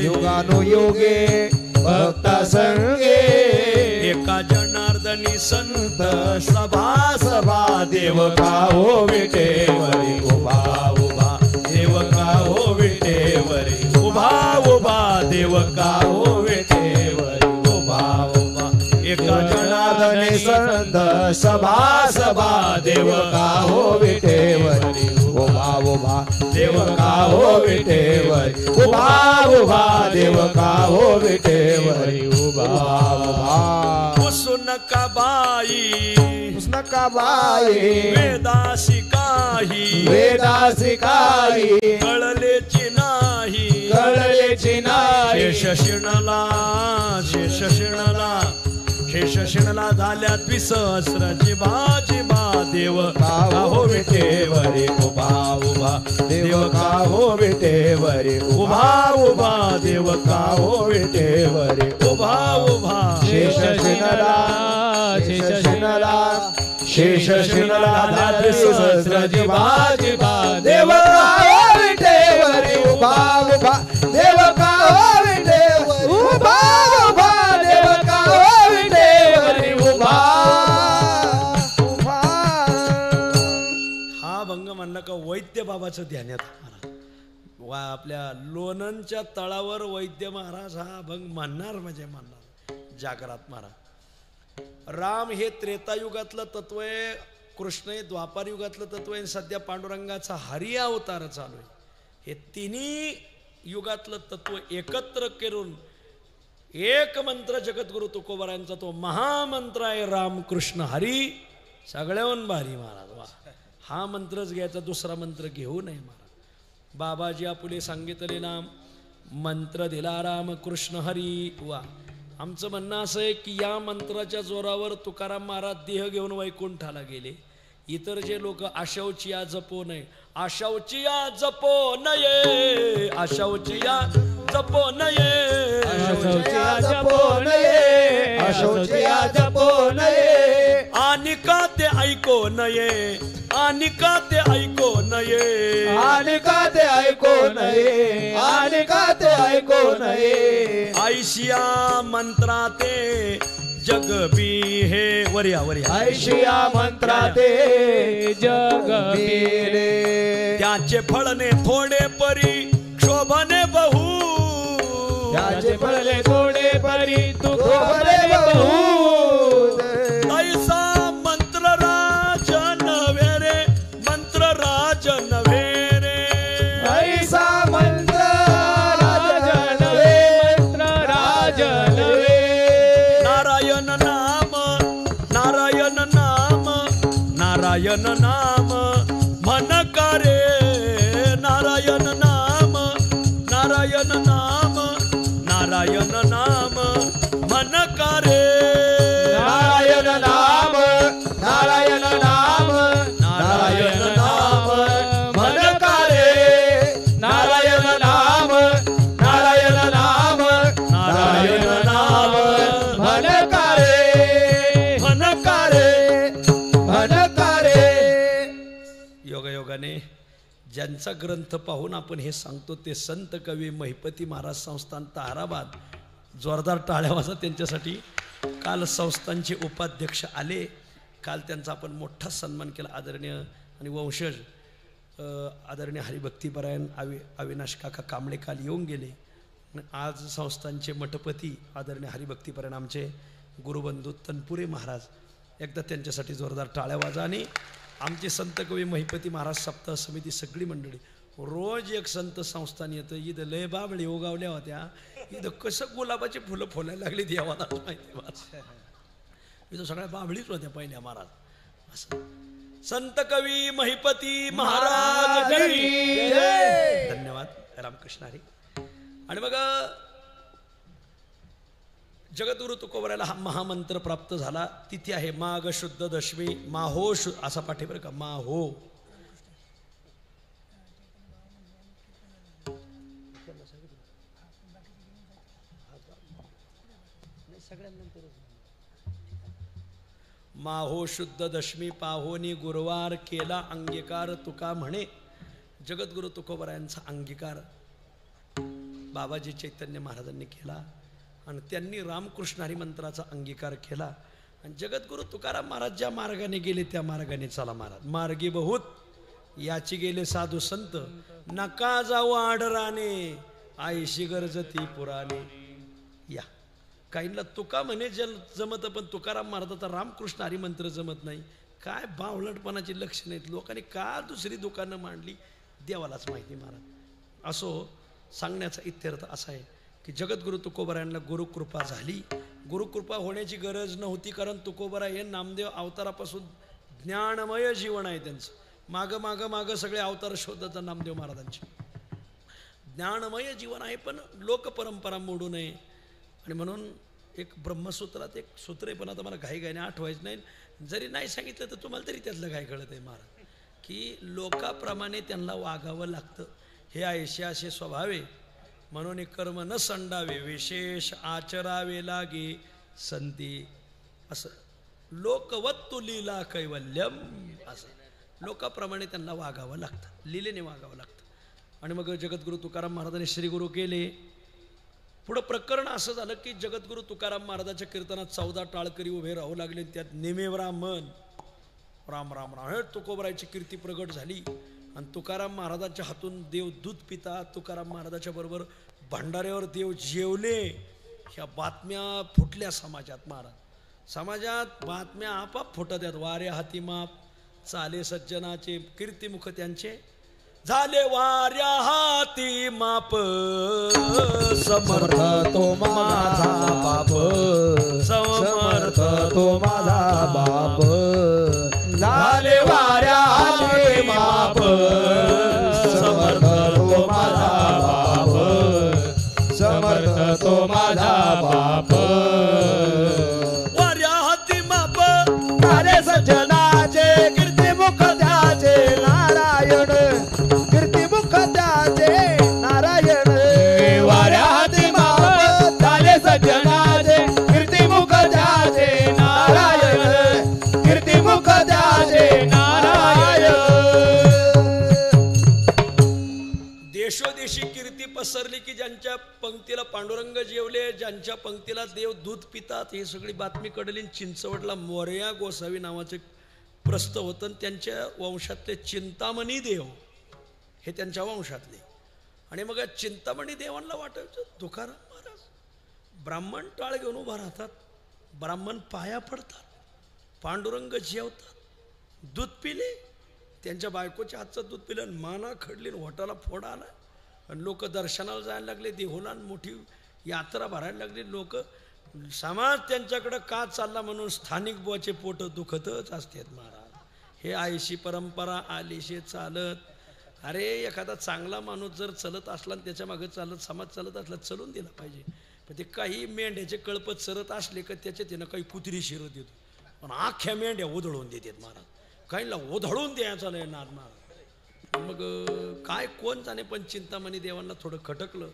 युगानुयोगे भक्ता संगे एका जनार्दनी संत सभा सभा देव का हो विटेवरी उभा उभा देव का हो विटेवरी उभा उभा देव का हो विटेवरी उभा उभा एका जनार्दनी संत सभा सभा देव का हो विटेवरी उभा उभा देव का हो विटेवरी उभा उभा देव का हो विटेवरी उभा उभा नका बाई, नका बाई वेदासी काही, वेदासी काही कळलेची नाही, कळलेची नाही शेष शिणला, शेष शिणला, शेष शिणला झाल्या द्विसहस्र जिभा जिभा देव का हो विटेवरी उभा उभा देव का हो विटेवरी उभा उभा देव का हो विटेवरी उभा उभा शेष शिणला, शेष शिणला, शेष शिणला द्विसहस्र जिभा जिभा देव का हो विटेवरी उभा उभा देव का हो विटेवरी उभा उभा देव का हो विटेवरी उभा उभा. हा भंग म्हणला का वैद्य बाबाचं ध्यान येतं महाराज. वा आपल्या लोणंदच्या तळावर वैद्य महाराज हा अभंग म्हणणार म्हणजे म्हणणार जागरात महाराज. राम हे त्रेतायुगातलं तत्व आहे, कृष्ण हे द्वापार युगातलं तत्व आहे, सध्या पांडुरंगाचा हरी अवतार चालू आहे. हे तिन्ही युगातलं तत्व एकत्र करून एक मंत्र जगद्गुरु तुकोबारायांचा तो महामंत्र आहे रामकृष्ण हरी. सगळ्याहून भारी महाराज. वा हा मंत्रच घ्यायचा, दुसरा मंत्र घेऊ नये महाराज. बाबाजी आपुले सांगितले नाम मंत्र दिला रामकृष्ण हरी. वा आमचं म्हणणं असं आहे की या मंत्राच्या जोरावर तुकाराम महाराज देह घेऊन वैकुंठाला गेले. इतर जे लोक आशौचिया जपो नये, आशौचिया जपो नये, आशौचिया जपो नये, आशौचिया जपो नये, आशौचिया जपो नये आणि का ते ऐको नये, आणि का ते ऐको नये, आणि का ते ऐको नये, आणि का ते ऐको नये ऐशिया मंत्रा ते जग बी हे वरिया वरिया ऐशिया मंत्रा ते जग बिरे त्याचे फळणे थोडे परी शोभने बहु, त्याचे फळले थोडे परी तू शोभने बहु. ऐसा मंत्र राज नव्हे रे, मंत्र राज नव्हे रे, ऐसा मंत्र राज नव्हे, मंत्र राज नव्हे. नारायण नाम, नारायण नाम, नारायण नाम मन करे, नारायण नाम, नारायण नाम, नारायण नाम मन करे, नारायण नाम, नारायण नाम, नारायण नाम मन करे, नारायण नाम, नारायण नाम, नारायण नाम मन करे, मन करे, मन करे. योगायोगाने ज्यांचा ग्रंथ पाहून आपण हे सांगतो ते संत कवी महिपती महाराज संस्थान ताराबाद. जोरदार टाळ्या वाजवा त्यांच्यासाठी. काल संस्थानचे उपाध्यक्ष आले, काल त्यांचा आपण मोठा सन्मान केला. आदरणीय आणि वंशज आदरणीय हरिभक्तीपरायण अविनाश काका कांबळे काल येऊन गेले. आज संस्थानचे मठपती आदरणीय हरिभक्तीपरायण आमचे गुरुबंधू तनपुरे महाराज, एकदा त्यांच्यासाठी जोरदार टाळ्या वाजा. आणि आमचे संत कवी महिपती महाराज सप्ताह समिती सगळी मंडळी. रोज एक संत संस्थान येतं. इथं लय बाबळी उगावल्या होत्या, इथं कसं गुलाबाची फुलं फुलायला लागली देवाला माहिती. इथं सगळ्या बाबळीच होत्या पहिल्या महाराज. असं संत कवी महिपती महाराज की जय. धन्यवाद रामकृष्ण हरी. आणि मग जगद्गुरु तुकोबरायला हा महामंत्र प्राप्त झाला. तिथे आहे माघ शुद्ध दशमी माहो असा पाठी बरं का. माहो माहो शुद्ध दशमी पाहोनी गुरुवार केला अंगीकार तुका म्हणे. जगद्गुरु तुकोबरायांचा अंगीकार बाबाजी चैतन्य महाराजांनी केला आणि त्यांनी रामकृष्ण हरी मंत्राचा अंगीकार केला. आणि जगद्गुरु तुकाराम महाराज ज्या मार्गाने गेले त्या मार्गाने चला महाराज. मार्गी बहुत याची गेले साधू संत नका जाऊ आडराने आईशी गरजती पुराणे. या काहींना तुका म्हणे जमत पण तुकाराम महाराजाचा रामकृष्ण हरी मंत्र जमत नाही. काय बावळटपणाची लक्षणं आहेत. लोकांनी का दुसरी दुकानं मांडली देवालाच माहिती महाराज. असो सांगण्याचा इत्यर्थ असा आहे की जगद्गुरु तुकोबरायांना गुरुकृपा झाली. गुरुकृपा होण्याची गरज नव्हती कारण तुकोबरा हे नामदेव अवतारापासून ज्ञानमय जीवन आहे त्यांचं. मागं मागं मागं सगळे अवतार शोधाचा नामदेव महाराजांचे ज्ञानमय जीवन आहे. पण लोकपरंपरा मोडू नये आणि म्हणून एक ब्रह्मसूत्रात एक सूत्र आहे पण आता मला घाईघाईने आठवायचं नाही. जरी नाही सांगितलं तर तुम्हाला तरी त्यातलं काय कळत आहे महाराज की लोकाप्रमाणे त्यांना वागावं लागतं. हे आयशे असे स्वभावे म्हणून कर्म न संडावे विशेष आचरावे लागे संती. असं लोकवत्तु लीला कैवल्यम असं लोकाप्रमाणे त्यांना वागावं लागतं. लीलेने वागावं लागतं. आणि मग जगद्गुरु तुकाराम महाराजांनी श्रीगुरु केले. पुढं प्रकरण असं झालं की जगद्गुरु तुकाराम महाराजांच्या कीर्तनात 14 टाळकरी उभे राहू लागले. त्यात नेमे ब्राह्मण राम राम राम हे तुकोबरायची कीर्ती प्रगट झाली. आणि तुकाराम महाराजांच्या हातून देव दूध पिता. तुकाराम महाराजाच्या बरोबर भंडाऱ्यावर देव जेवले. ह्या बातम्या फुटल्या समाजात. महाराज समाजात बातम्या आपाप फुटत आहेत. वाऱ्या हाती माप चाले सज्जनाचे कीर्तिमुख त्यांचे झाले वाऱ्या हाती माप. समर्थ तो माझा बाप समर्थ तो माझा बाप झाले वाऱ्या हाती माप. समर्थ तो माझा बाप समर्थ तो माझा बाप. वाऱ्या हाती माप सारे सज्जनाचे कीर्तिमुख त्याचे नारायण. कीर्तिमुख त्याचे नारायण. वाऱ्या हाती माप झाले सज्जनाचे कीर्तिमुख त्याचे नारायण. कीर्तिमुख त्याचे नारायण. देशोदेशी कीर्ती पसरली की ज्यांच्या पंक्तीला पांडुरंग जेवले ज्यांच्या पंक्तीला देव दूध पितात ही सगळी बातमी कळली. चिंचवडला मोरया गोसावी नावाचे प्रस्थ होतं. त्यांच्या वंशातले चिंतामणी देव हे त्यांच्या वंशातले. आणि मग चिंतामणी देवांना वाटायचं तुकाराम महाराज ब्राह्मण टाळ घेऊन उभा राहतात. ब्राह्मण पाया पडतात. पांडुरंग जेवतात. दूध पिले त्यांच्या बायकोच्या हातचं दूध पिलं आणि माना खडली होटाला फोड आला. आणि लोक दर्शनाला जायला लागले. देहुला मोठी यात्रा भरायला लागली. लोक समाज त्यांच्याकडं का चालला म्हणून स्थानिक बुवाचे पोट दुखतच असतात महाराज. हे आयशी परंपरा आलीशे चालत. अरे एखादा चांगला माणूस जर चलत असला आणि त्याच्या मागे चालत समाज चालत असला चलून दिला पाहिजे. पण ते काही मेंढ्याचे कळपत सरत असले का त्याच्या त्यानं काही कुत्री शिरत देतो. पण अख्ख्या मेंढ्या उधळून देतात महाराज. काहींना उधळून द्यायचा नाही नाद महाराज. मग काय कोण जाणे पण चिंतामणी देवांना थोडं खटकलं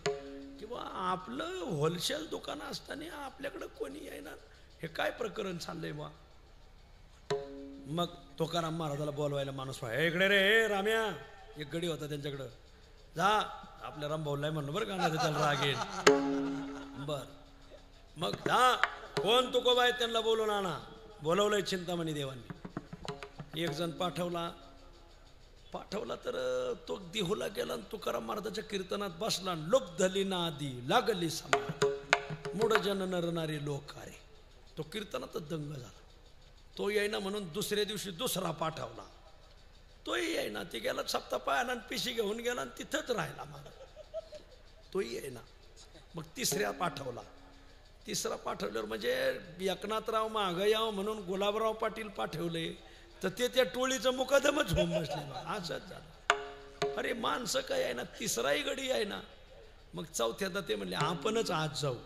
किंवा आपलं होलसेल दुकान असताना आपल्याकडं कोणी येणार हे काय प्रकरण चाललंय बा. मग तुकाराम महाराजाला बोलवायला माणूस इकडे रे राम्या. एक गडी होता त्यांच्याकडं. जा आपल्या रामभाऊला म्हणलं बरं का नाही त्याला राग येईल. बर मग जा कोण तुकोबा आहे त्यांना बोलून आणा. बोलवलंय चिंतामणी देवांनी. एक जण पाठवला तर तो देहूला गेला आणि तुकाराम महाराजाच्या कीर्तनात बसला. लोक धली नादी लागली समाज मूढ जन नरणारे लोक. अरे तो कीर्तनातच दंग झाला. तो येईना म्हणून दुसऱ्या दिवशी दुसरा पाठवला. तोही येईना. ते गेला सप्ता पायाला आणि पिशी घेऊन गेला आणि तिथंच राहिला महाराज. तोही येईना. मग तिसऱ्या पाठवला. तिसरा पाठवल्यावर म्हणजे एकनाथराव मागं यावं म्हणून गुलाबराव पाटील पाठवले. तर ते त्या टोळीचं मुकादमच होऊन बसले. असंच झालं. अरे माणसं काय आहे ना, तिसराही गडी आहे ना. मग चौथ्यांदा ते म्हणले आपणच आज जाऊ.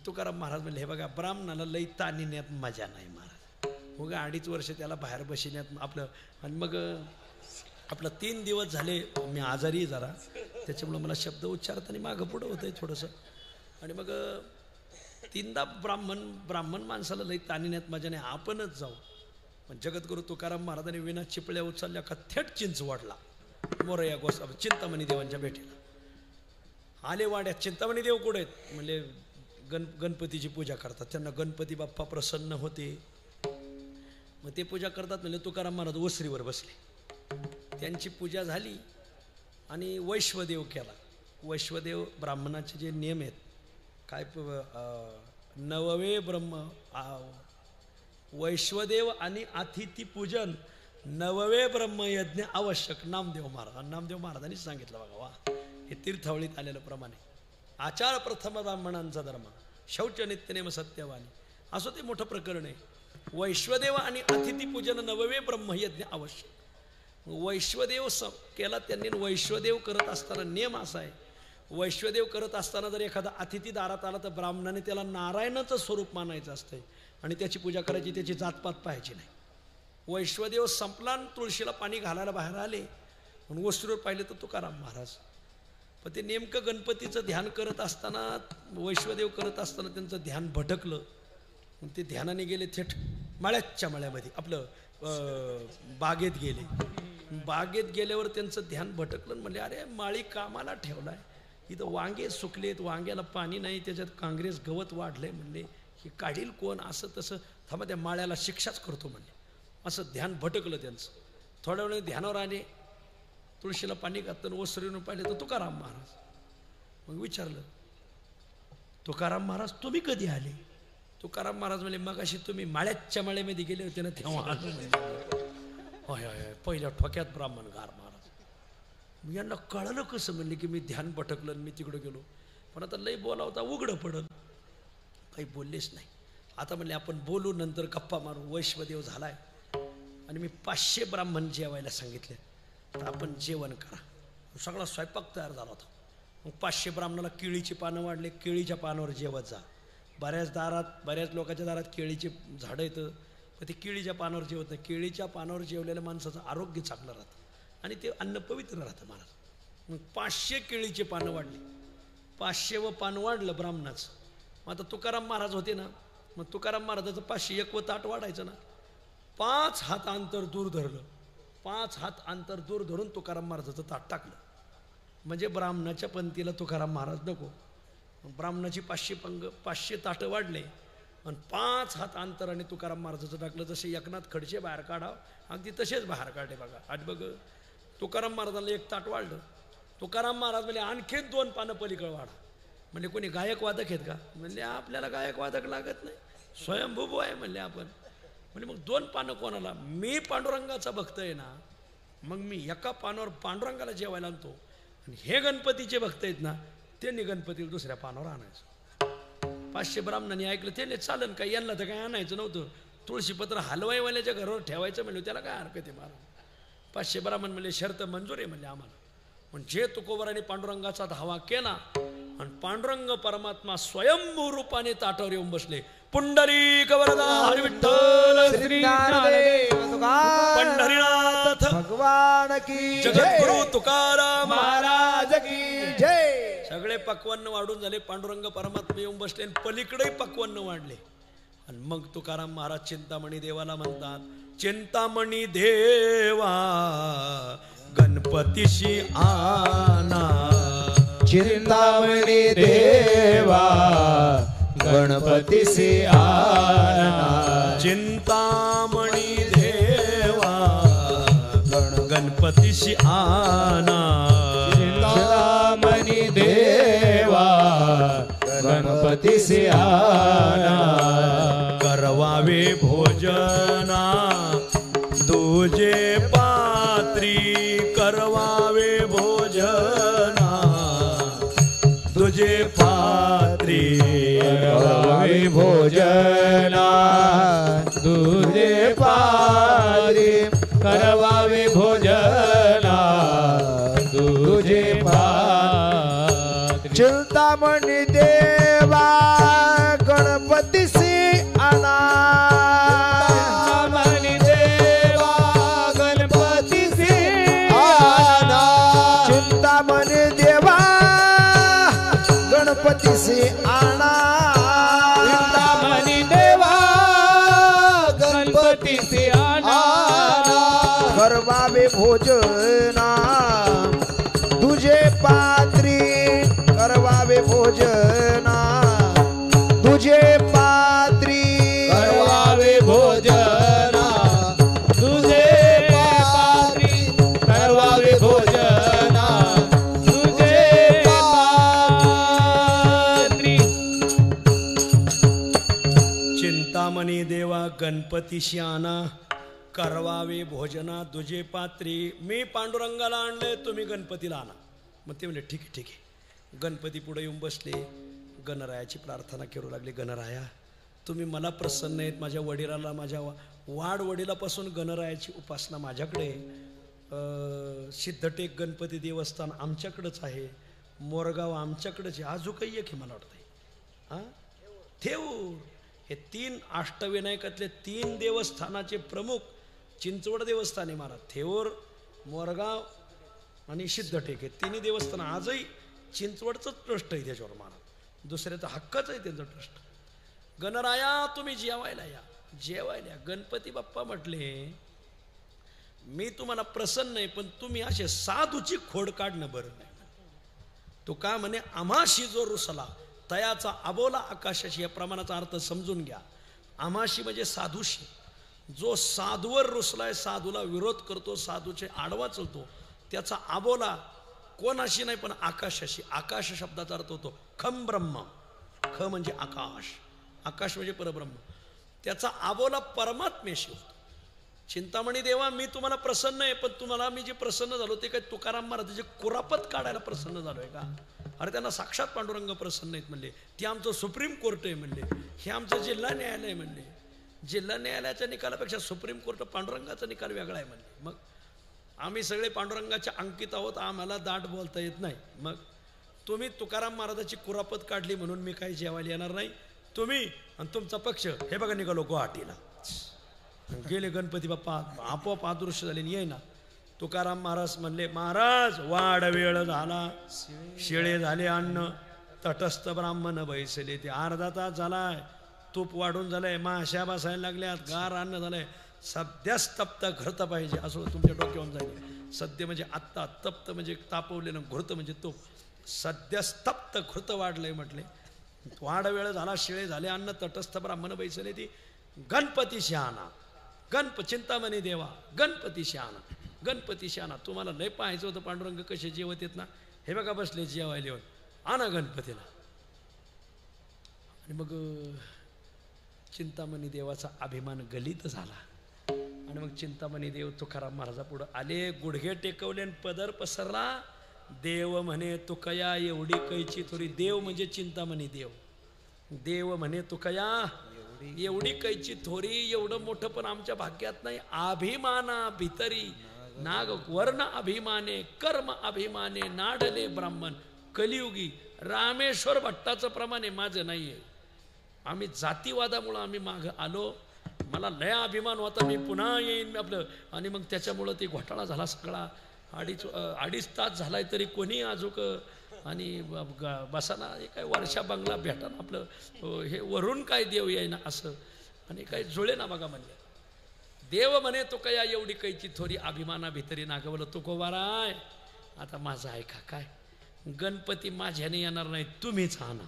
तुकाराम महाराज म्हणले हे बघा ब्राह्मणाला लई ताणीण्यात मजा नाही महाराज. मग 2.5 वर्ष त्याला बाहेर बसण्यात आपलं. आणि मग आपलं 3 दिवस झाले मी आजारी जरा, त्याच्यामुळं मला शब्द उच्चारताना मागं पुढं होतंय थोडंसं. आणि मग 3दा ब्राह्मण माणसाला लई ताणीण्यात मजा नाही, आपणच जाऊ. पण जगद्गुरु तुकाराम महाराजांनी विना चिपळ्या उचलल्या का थेट चिंचवडला मोरया गोसावी चिंतामणी देवांच्या भेटीला आले. वाड्यात चिंतामणी देव कुठे आहेत म्हणजे गणपतीची पूजा करतात. त्यांना गणपती बाप्पा प्रसन्न होते. मग ते पूजा करतात म्हणजे तुकाराम महाराज ओसरीवर बसले. त्यांची पूजा झाली आणि वैश्वदेव केला. वैश्वदेव ब्राह्मणाचे जे नियम आहेत काय नववे ब्रह्म वैश्वदेव आणि अतिथी पूजन नववे ब्रह्मयज्ञ आवश्यक. नामदेव महाराजांनी सांगितलं बघा. वा हे तीर्थावळीत आलेलं प्रमाणे. आचार प्रथम ब्राह्मणांचा धर्म शौच नित्यनेम सत्यवाणी असं ते मोठं प्रकरण आहे. वैश्वदेव आणि अतिथी पूजन नववे ब्रह्मयज्ञ आवश्यक. वैश्वदेव केला त्यांनी. वैश्वदेव करत असताना नियम असा आहे, वैश्वदेव करत असताना जर एखादा अतिथी दारात आला तर ब्राह्मणाने त्याला नारायणाचं स्वरूप मानायचं असतंय आणि त्याची पूजा करायची, त्याची जातपात पाहायची नाही. वैश्वदेव संपला, तुळशीला पाणी घालायला बाहेर आले म्हणून वस्त्रूवर पाहिले तर तुकाराम महाराज. पण ते नेमकं गणपतीचं ध्यान करत असताना वैश्वदेव करत असताना त्यांचं ध्यान भटकलं. मग ते ध्यानाने गेले थेट माळ्याच्या मळ्यामध्ये आपलं बागेत गेले. बागेत गेल्यावर त्यांचं ध्यान भटकलं. म्हणले अरे माळी कामाला ठेवलाय, इथं वांगे सुकलेत, वांग्याला पाणी नाही, त्याच्यात काँग्रेस गवत वाढलंय. म्हणले हे काढील कोण असं तसं, थांबा त्या माळ्याला शिक्षाच करतो म्हणले. असं ध्यान भटकलं त्यांचं. थोड्या वेळ ध्यानावर आले, तुळशीला पाणी घातलं, ओसरीनं पाहिले तर तुकाराम महाराज. मग विचारलं तुकाराम महाराज तुम्ही कधी आले? तुकाराम महाराज म्हणले मग अशी तुम्ही माळ्याच्या माळ्यामध्ये गेले होते ना तेव्हा आलो. होय होय पहिल्या ठोक्यात ब्राह्मण गार महाराज. यांना कळलं कसं म्हणले की मी ध्यान भटकलं मी तिकडं गेलो. पण आता लई बोलावता उघडं पडल, काही बोललेच नाही. आता म्हणले आपण बोलू, नंतर गप्पा मारू. वैश्वदेव झालाय आणि मी 500 ब्राह्मण जेवायला सांगितले, तर आपण जेवण करा. सगळा स्वयंपाक तयार झाला होता. मग 500 ब्राह्मणाला केळीची पानं वाढले, केळीच्या पानावर जेवत जा. बऱ्याच लोकांच्या दारात केळीची झाडं येतं, पण ते केळीच्या पानावर जेवत नाही. केळीच्या पानावर जेवलेल्या माणसाचं आरोग्य चांगलं राहतं आणि ते अन्न पवित्र राहतं महाराज. मग 500 केळीचे पानं वाढली. 500व पान वाढलं ब्राह्मणाचं. मग आता तुकाराम महाराज होते ना, मग तुकाराम महाराजाचं 501 ताट वाढायचं ना. 5 हात अंतर दूर धरलं. 5 हात अंतर दूर धरून तुकाराम महाराजाचं ताट टाकलं. म्हणजे ब्राह्मणाच्या पंक्तीला तुकाराम महाराज नको. ब्राह्मणाची 500 ताटं वाढले आणि 5 हात अंतर आणि तुकाराम महाराजाचं टाकलं. जसे एकनाथ खडसे बाहेर काढावं अगदी तसेच बाहेर काढले बघा. आज बघ तुकाराम महाराजांना 1 ताट वाढलं. तुकाराम महाराज म्हणजे आणखीन 2 पानं पलीकडे वाढा. म्हणजे कोणी गायक वादक आहेत का? म्हणजे आपल्याला गायक वादक लागत नाही, स्वयंभू आहे म्हणले आपण. म्हणजे मग 2 पानं कोणाला? मी पांडुरंगाचा भक्त आहे ना, मग मी एका पानावर पांडुरंगाला जेवायला आणतो आणि हे गणपतीचे भक्त आहेत ना, त्यांनी गणपतीला दुसऱ्या पानावर आणायचं. 500 ब्राह्मणांनी ऐकलं, त्याने चालन का? यांना तर काय आणायचं नव्हतं. तुळशीपत्र हलवाईवाल्याच्या घरावर ठेवायचं म्हणलं, त्याला काय हरकत आहे महाराज? 500 ब्राह्मण म्हणले शर्त मंजूर आहे म्हणले आम्हाला. म्हणजे तुकोबराने पांडुरंगाचा धावा केला आणि पांडुरंग परमात्मा स्वयंभू रूपाने ताटावर येऊन बसले. पुंडरीक वरदा हरी विठ्ठल श्री ज्ञानदेव तुकाराम पंढरीनाथ भगवान की जगद्गुरु जय. तुकाराम महाराज की जय. सगळे पक्वान्न वाढून झाले. पांडुरंग परमात्मा येऊन बसले आणि पलीकडे पक्वान्न वाढले. आणि मग तुकाराम महाराज चिंतामणी देवाला म्हणतात, चिंतामणी देवा गणपतीशी आना. चिंतामणी देवा गणपतीसी आना. चिंतामणी देवा गणपतीशी आना. चिंतामणी देवा गणपतीसी आना. करवावे भोजना तुझे पात्री. करवावे भोजना तुझे पात्री. करवावे भोजना तुझे पात्री. चिंतामणी देवा गणपतीसी आणा चिंतामणी देवा गणपतीसी आणा चिंतामणी देवा गणपतीसी आणा चिंतामणी देवा गणपतीसी आणा करवावे भोजना तुझे पात्री करवावे भोजना तुझे पात्री करवावे भोजना तुझे पात्री करवावे भोजना तुझे पात्री चिंतामणी देवा गणपतीशी आणा करवावे भोजना तुझे पात्री. मी पांडुरंगाला आणलंय, तुम्ही गणपतीला आणा. मग ते म्हणले ठीक आहे ठीक आहे. गणपती पुढे येऊन बसले, गणरायाची प्रार्थना करू लागले. गणराया तुम्ही मला प्रसन्न आहेत, माझ्या वडिलाला माझ्या वाढ वडिलापासून गणरायाची उपासना माझ्याकडे, सिद्धटेक गणपती देवस्थान आमच्याकडंच आहे, मोरगाव आमच्याकडंच आहे, आजू काही एक मला वाटतंय हां थेऊर. हे 3 अष्टविनायकातले 3 देवस्थानाचे प्रमुख चिंचवड देवस्थान आहे महाराज. थेऊर, मोरगाव आणि सिद्धटेक हे 3 देवस्थान आजही चिंचवडचंच ट्रस्ट आहे त्याच्यावर महाराज. दुसऱ्याचा हक्कच आहे त्यांचं ट्रस्ट. गणराया तुम्ही जेवायला या, जेवायला या. गणपती बाप्पा म्हटले मी तुम्हाला प्रसन्न आहे, पण तुम्ही असे साधूची खोड काढणं बरं नाही. तो का म्हणे आम्हाशी जो रुसला तयाचा अबोला आकाशाशी, या प्रमाणाचा अर्थ समजून घ्या. आम्हाशी म्हणजे साधूशी. जो साधूवर रुसलाय, साधूला विरोध करतो, साधूचे आडवा चलतो, त्याचा अबोला कोणाशी नाही पण आकाशाशी. आकाश शब्दाचा अर्थ होतो खम ब्रह्म. ख म्हणजे आकाश, आकाश म्हणजे परब्रह्म. त्याचा अबोला परमात्म्याशी होतो. चिंतामणी देवा मी तुम्हाला प्रसन्न आहे, पण तुम्हाला मी जे प्रसन्न झालो ते काय तुकाराम महाराजांचे कुरापत काढायला प्रसन्न झालोय का? अरे त्यांना साक्षात पांडुरंग प्रसन्न आहेत म्हणले. ते आमचं सुप्रीम कोर्ट आहे म्हणले, हे आमचं जिल्हा न्यायालय म्हणले. जिल्हा न्यायालयाच्या निकालापेक्षा सुप्रीम कोर्ट पांडुरंगाचा निकाल वेगळा आहे म्हणले. मग आम्ही सगळे पांडुरंगाच्या अंकित आहोत, आम्हाला दाट बोलता येत नाही. मग तुम्ही तुकाराम महाराजाची कुरापत काढली म्हणून मी काही जेवायला येणार नाही. तुम्ही आणि तुमचा पक्ष हे बघा निघालो गुवाहाटीला. गेले गणपती बाप्पा आपोआप अदृश्य झाले, येईना. तुकाराम महाराज म्हणले महाराज वाढ वेळ झाला, शिळे झाले अन्न, तटस्थ ब्राह्मण बैसले. ते अर्धा तास झालाय, तूप वाढून झालंय, माश्या बसायला लागल्यात, गार अन्न झालंय. सध्याच तप्त घृत पाहिजे असं तुमच्या डोक्यावरून जाईल. सद्य म्हणजे आत्ता, तप्त म्हणजे तापवलेलं, घृत म्हणजे तूप. सध्या तप्त घृत वाढलंय म्हटले. वाढ वेळ झाला, शिळे झाले अन्न, तटस्थ ब्राह्मण बैसले. ती गणपती शहाणा, चिंतामणी देवा गणपती शहाणा, गणपती शहाणा. तुम्हाला लय पाहायचं होतं पांडुरंग कसे जेवत येत ना. हे बघा बसले जेवायला येऊन, आणा गणपतीला. आणि मग चिंतामणी देवाचा अभिमान गलित झाला. आणि मग चिंतामणी देव तुकाराम महाराजा पुढं आले, गुडघे टेकवले, पदर पसरला. देव म्हणे तुकया एवढी कैची थोडी. देव म्हणजे चिंतामणी देव. देव म्हणे तुकया एवढी कैची थोरी, एवढं मोठं पण आमच्या भाग्यात नाही. अभिमाना भितरी नाग वर्ण अभिमाने, कर्म अभिमाने नाडले ब्राह्मण. कलियुगी रामेश्वर भट्टाचं प्रमाणे माझं नाहीये. आम्ही जातीवादामुळं आम्ही मागं आलो. मला लय अभिमान होता, मी पुन्हा येईन आपलं. आणि मग त्याच्यामुळं ते घोटाळा झाला सगळा. अडीच तास झालाय तरी कोणी अजूक आणि बसाना. हे काय वर्षा बंगला भेटा ना आपलं, हे वरून काय देव येईना असं. आणि काय जुळे ना बघा म्हणले. देव म्हणे तो काय एवढी कैची थोरी, अभिमाना भितरी नागवलं तुकोबाराय. आता माझं ऐका काय, गणपती माझ्याने येणार नाही, तुम्हीच आणा.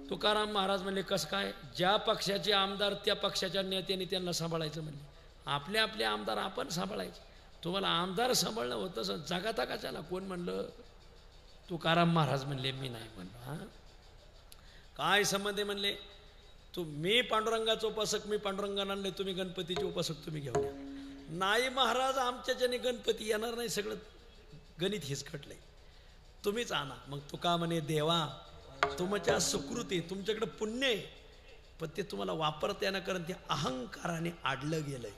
तुकाराम महाराज म्हणले कसं काय? ज्या पक्षाचे आमदार त्या पक्षाच्या नेत्यांनी त्यांना सांभाळायचं म्हणले. आपले आपले आमदार आपण सांभाळायचे. तुम्हाला आमदार सांभाळणं होतं जगाता कशाला? कोण म्हणलं? तुकाराम महाराज म्हणले मी नाही म्हणलो. हां काय संबंध आहे म्हणले. मी पांडुरंगाचा उपासक, मी पांडुरंगाला आणले, तुम्ही गणपतीचे उपासक तुम्ही घेऊन या. नाही महाराज आमच्याच्याने गणपती येणार नाही, सगळं गणित हिसकटलंय, तुम्हीच आणा. मग तुका म्हणे देवा तुमच्या सुकृती, तुमच्याकडे पुण्य आहे, पण ते तुम्हाला वापरता येणं, कारण ते अहंकाराने आडलं गेलंय.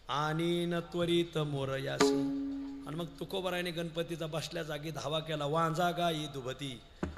आणि न त्वरित मोरयासी. आणि मग तुकोबारायने गणपतीचा बसल्या जागी धावा केला. वांजा गाई दुभती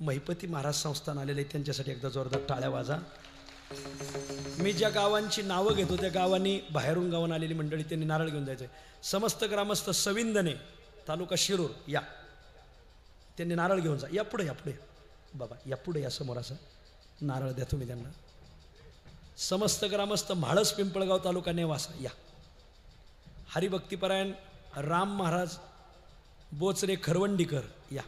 महिपती महाराज संस्थान आलेले आहे, त्यांच्यासाठी एकदा जोरदार टाळ्या वाजा. मी ज्या गावांची नावं घेतो त्या गावांनी बाहेरून गावांना आलेली मंडळी त्यांनी नारळ घेऊन जायचं. समस्त ग्रामस्थ सविंदने तालुका शिरूर या, त्यांनी नारळ घेऊन जा. या पुढे या पुढे बाबा, या पुढे या समोर असं नारळ द्या तुम्ही त्यांना. समस्त ग्रामस्थ म्हाळस पिंपळगाव तालुका नेवासा या. हरिभक्तीपरायण राम महाराज बोचरे खरवंडीकर या.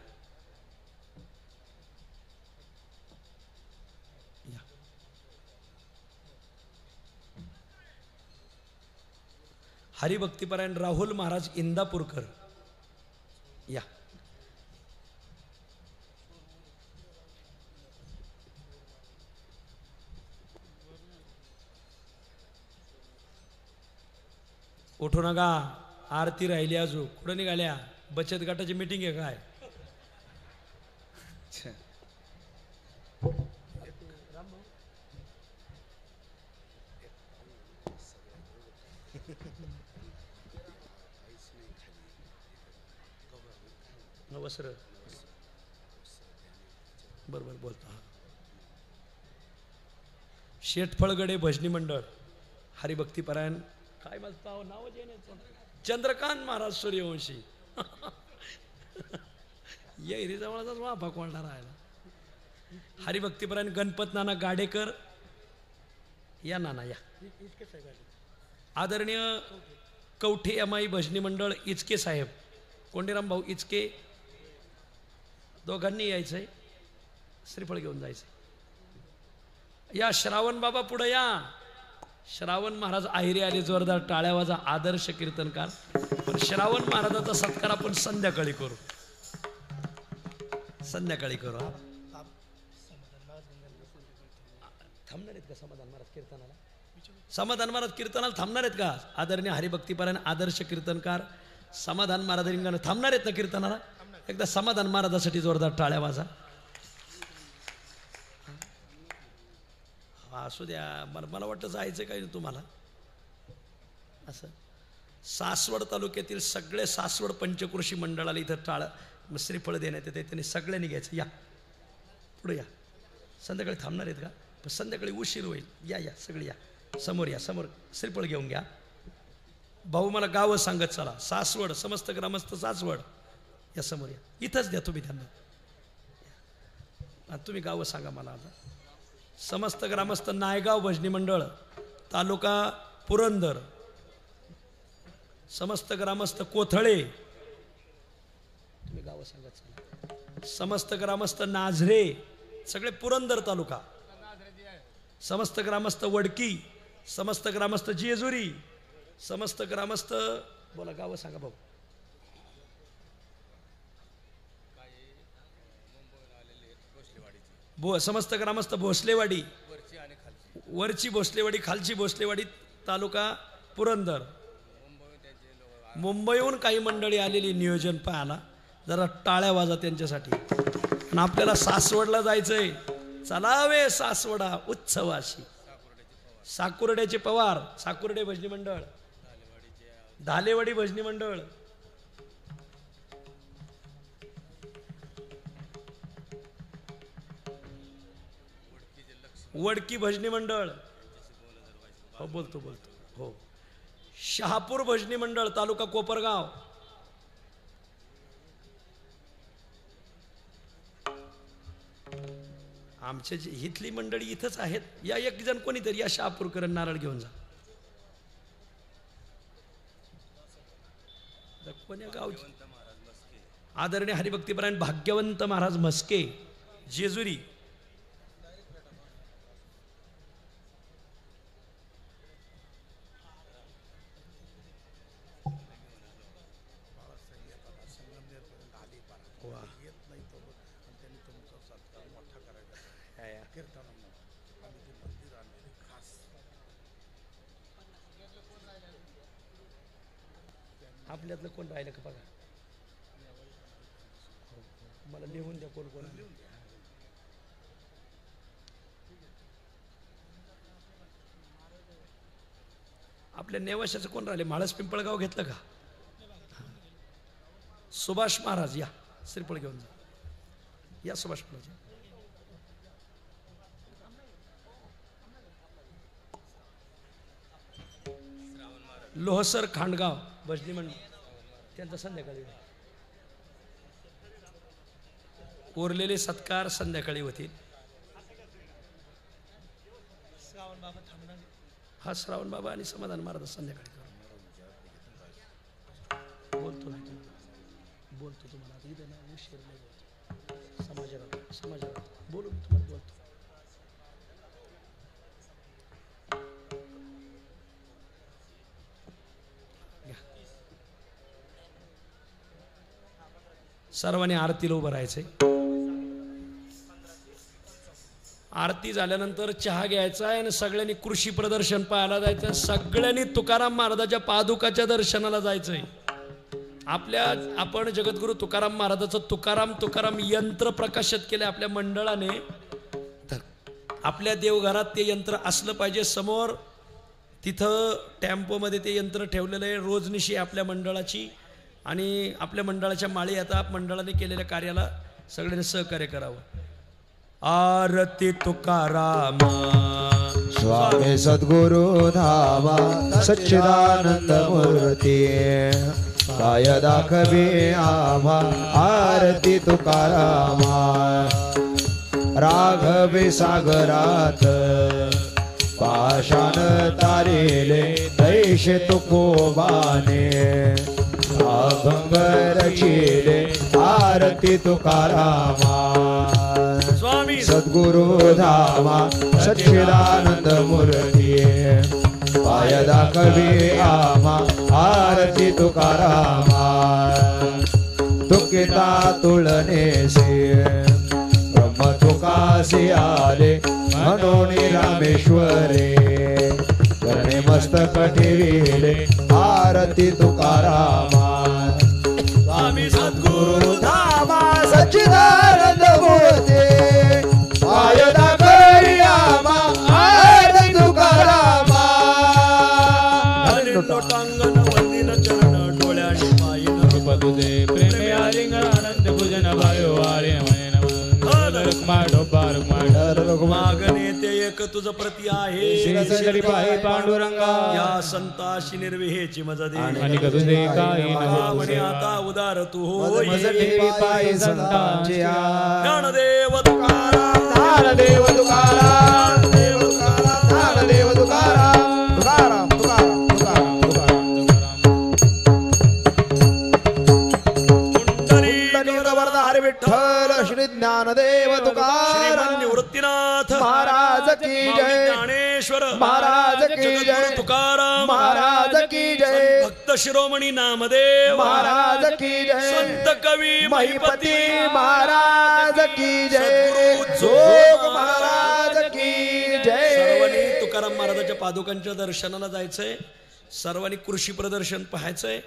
हरिभक्तीपरायण राहुल महाराज इंदापूरकर या. उठू नका, आरती राहिली अजून. कुठं निघाल्या? बचत गटाची मीटिंग आहे काय? वस्त्र बरोबर बोलता. शेठफळगडे भजनी मंडळ हरिभक्तीपरायण काय म्हणता नाव चंद्रकांत महाराज सूर्यवंशी येरी जवळचाच वाफा कोणता राहिला. हरिभक्तीपरायण गणपत नाना गाडेकर या. नाना या. आदरणीय कवठे एमाई भजनी मंडळ इचके साहेब, कोंडीराम भाऊ इचके, दोघांनी यायचंय. श्रीफळ घेऊन जायचंय. या श्रावण बाबा पुढे या. श्रावण महाराज आहिरे आले, जोरदार टाळ्या वाजा. आदर्श कीर्तनकार. पण श्रावण महाराजाचा सत्कार आपण संध्याकाळी करू, संध्याकाळी करू. थांबणार आहेत का समाधान महाराज कीर्तनाला? समाधान महाराज कीर्तनाला थांबणार आहेत का? आदरणीय हरिभक्तीपरायण आदर्श कीर्तनकार समाधान महाराज रिंगण थांबणार आहेत ना कीर्तनाला? एकदा समाधान महाराजासाठी जोरदार टाळ्या वाजा. असू द्या. मला वाटतं जायचं काही नाही तुम्हाला. असं सासवड तालुक्यातील सगळे सासवड पंचकृषी मंडळाला इथं टाळं श्रीफळ देण्यात येते. त्यांनी सगळ्यांनी घ्यायचं. या पुढे या. संध्याकाळी थांबणार आहेत का? पण संध्याकाळी उशीर होईल. या या सगळे या. समोर या. समोर श्रीफळ घेऊन घ्या. भाऊ मला गावं सांगत चला. सासवड समस्त ग्रामस्थ सासवड या. समोर या. इथंच द्या तुम्ही त्यांना. तुम्ही गावं सांगा मला आता. समस्त ग्रामस्थ नायगाव भजनी मंडळ तालुका पुरंदर, समस्त ग्रामस्थ कोथळे, तुम्ही गावं सांगत चला. समस्त ग्रामस्थ नाझरे, सगळे पुरंदर तालुका. समस्त ग्रामस्थ वडकी, समस्त ग्रामस्थ जेजुरी, समस्त ग्रामस्थ बोला गावं सांगा भाऊ. समस्त ग्रामस्थ भोसलेवाडी, वरची भोसलेवाडी, खालची भोसलेवाडी तालुका पुरंदर. मुंबईहून काही मंडळी आलेली नियोजन पाहायला. जरा टाळ्या वाजा त्यांच्यासाठी. आणि आपल्याला सासवडला जायचंय. चलावे सासवडा उत्सवाशी. साकुर्ड्याचे पवार, साकुर्डे भजनी मंडळ, धालेवाडी भजनी मंडळ, वडकी भजनी मंडळ. हो बोलतो हो. शहापूर भजनी मंडळ तालुका कोपरगाव. आमचे इथली मंडळी इथंच आहेत. या एक जण कोणीतरी या शहापूरकर नारळ घेऊन जा. कोण्या गावचे? आदरणीय हरिभक्तीपरायण भाग्यवंत महाराज म्हस्के जेजुरी. आपल्यातलं कोण राहिलं का बघा. मला लिहून द्या कोण कोण. आपल्या नेवाशाचं कोण राहिले? म्हाळस पिंपळगाव घेतलं का? सुभाष महाराज या. श्रीफळ घेऊन जा. या सुभाष महाराज. लोहसर खांडगाव भजनी मंडळ त्यांचा संध्याकाळी उरलेले सत्कार संध्याकाळी होतील. हा श्रावण बाबा आणि समाधान महाराज संध्याकाळी बोलतो तुम्हाला इथे ना उशीर नाही समाजाला बोलू मी तुम्हाला बोलतो. सर्वांनी आरतीला उभं राहायचंय. आरती झाल्यानंतर चहा घ्यायचा आहे आणि सगळ्यांनी कृषी प्रदर्शन पाहायला जायचं. सगळ्यांनी तुकाराम महाराजाच्या पादुकाच्या दर्शनाला जायचंय. आपण जगद्गुरु तुकाराम महाराजाचं तुकाराम यंत्र प्रकाशित केलं आपल्या मंडळाने. आपल्या देवघरात ते यंत्र असलं पाहिजे. समोर तिथं टेम्पोमध्ये ते यंत्र ठेवलेलं आहे. रोजनिशी आपल्या मंडळाची आणि आपल्या मंडळाच्या माळी आता मंडळाने केलेल्या कार्याला सगळ्यांनी सहकार्य करावं. आरती तुकारामा स्वामी सद्गुरु धामा सच्चिदानंद मूर्ती काय दाखवे आम्हा आरती तुकारामा. राघवे सागरात पाषाण तारेले दैशे तुकोबाने अभंग रचिले आरती तुकारामा. स्वामी सद्गुरु धामा सच्चिदानंद मूर्ती पाय दाखवे आम्हा आरती तुकारामा. तुकिता तुळनेसे ब्रह्म तुकासी आले म्हणून रामेश्वरे करणे मस्तक ठेविले आरती तुकारामा. स्वामी सद्गुरु धामा सच्चिदानंद मूर्ती पाय दाखवे आम्हा आरती तुकारामा. लोटांगण वंदिन चरण डोळ्याने पायन कृपा तुझे प्रेमे आलिंग आनंद भुजन वायो वारे मागणे ते एक तुझ प्रती आहे. पांडुरंगा या संताशी निर्विहेची मज दे. आणि तुझे काही म्हणे आता उदार तू होई. पाय संतांची ज्ञानदेव तुकाराम ज्ञानदेव तुकाराम देव तुकाराम ज्ञानदेव तुकाराम तुकाराम तुकाराम तुकाराम तुकाराम वरदा हरी विठ्ठल श्री ज्ञानदेव तुकाराम निवृत्तीनाथ महाराज की जय. ज्ञानेश्वर महाराज की जय. तुकाराम महाराज की जय. भक्त शिरोमणी नामदेव महाराज की जय. संत कवी महिपती महाराज की जय. जोग महाराज की जय. सर्वांनी तुकाराम महाराजाच्या पादुकांच्या दर्शनाला जायचंय. सर्वांनी कृषी प्रदर्शन पाहायचंय.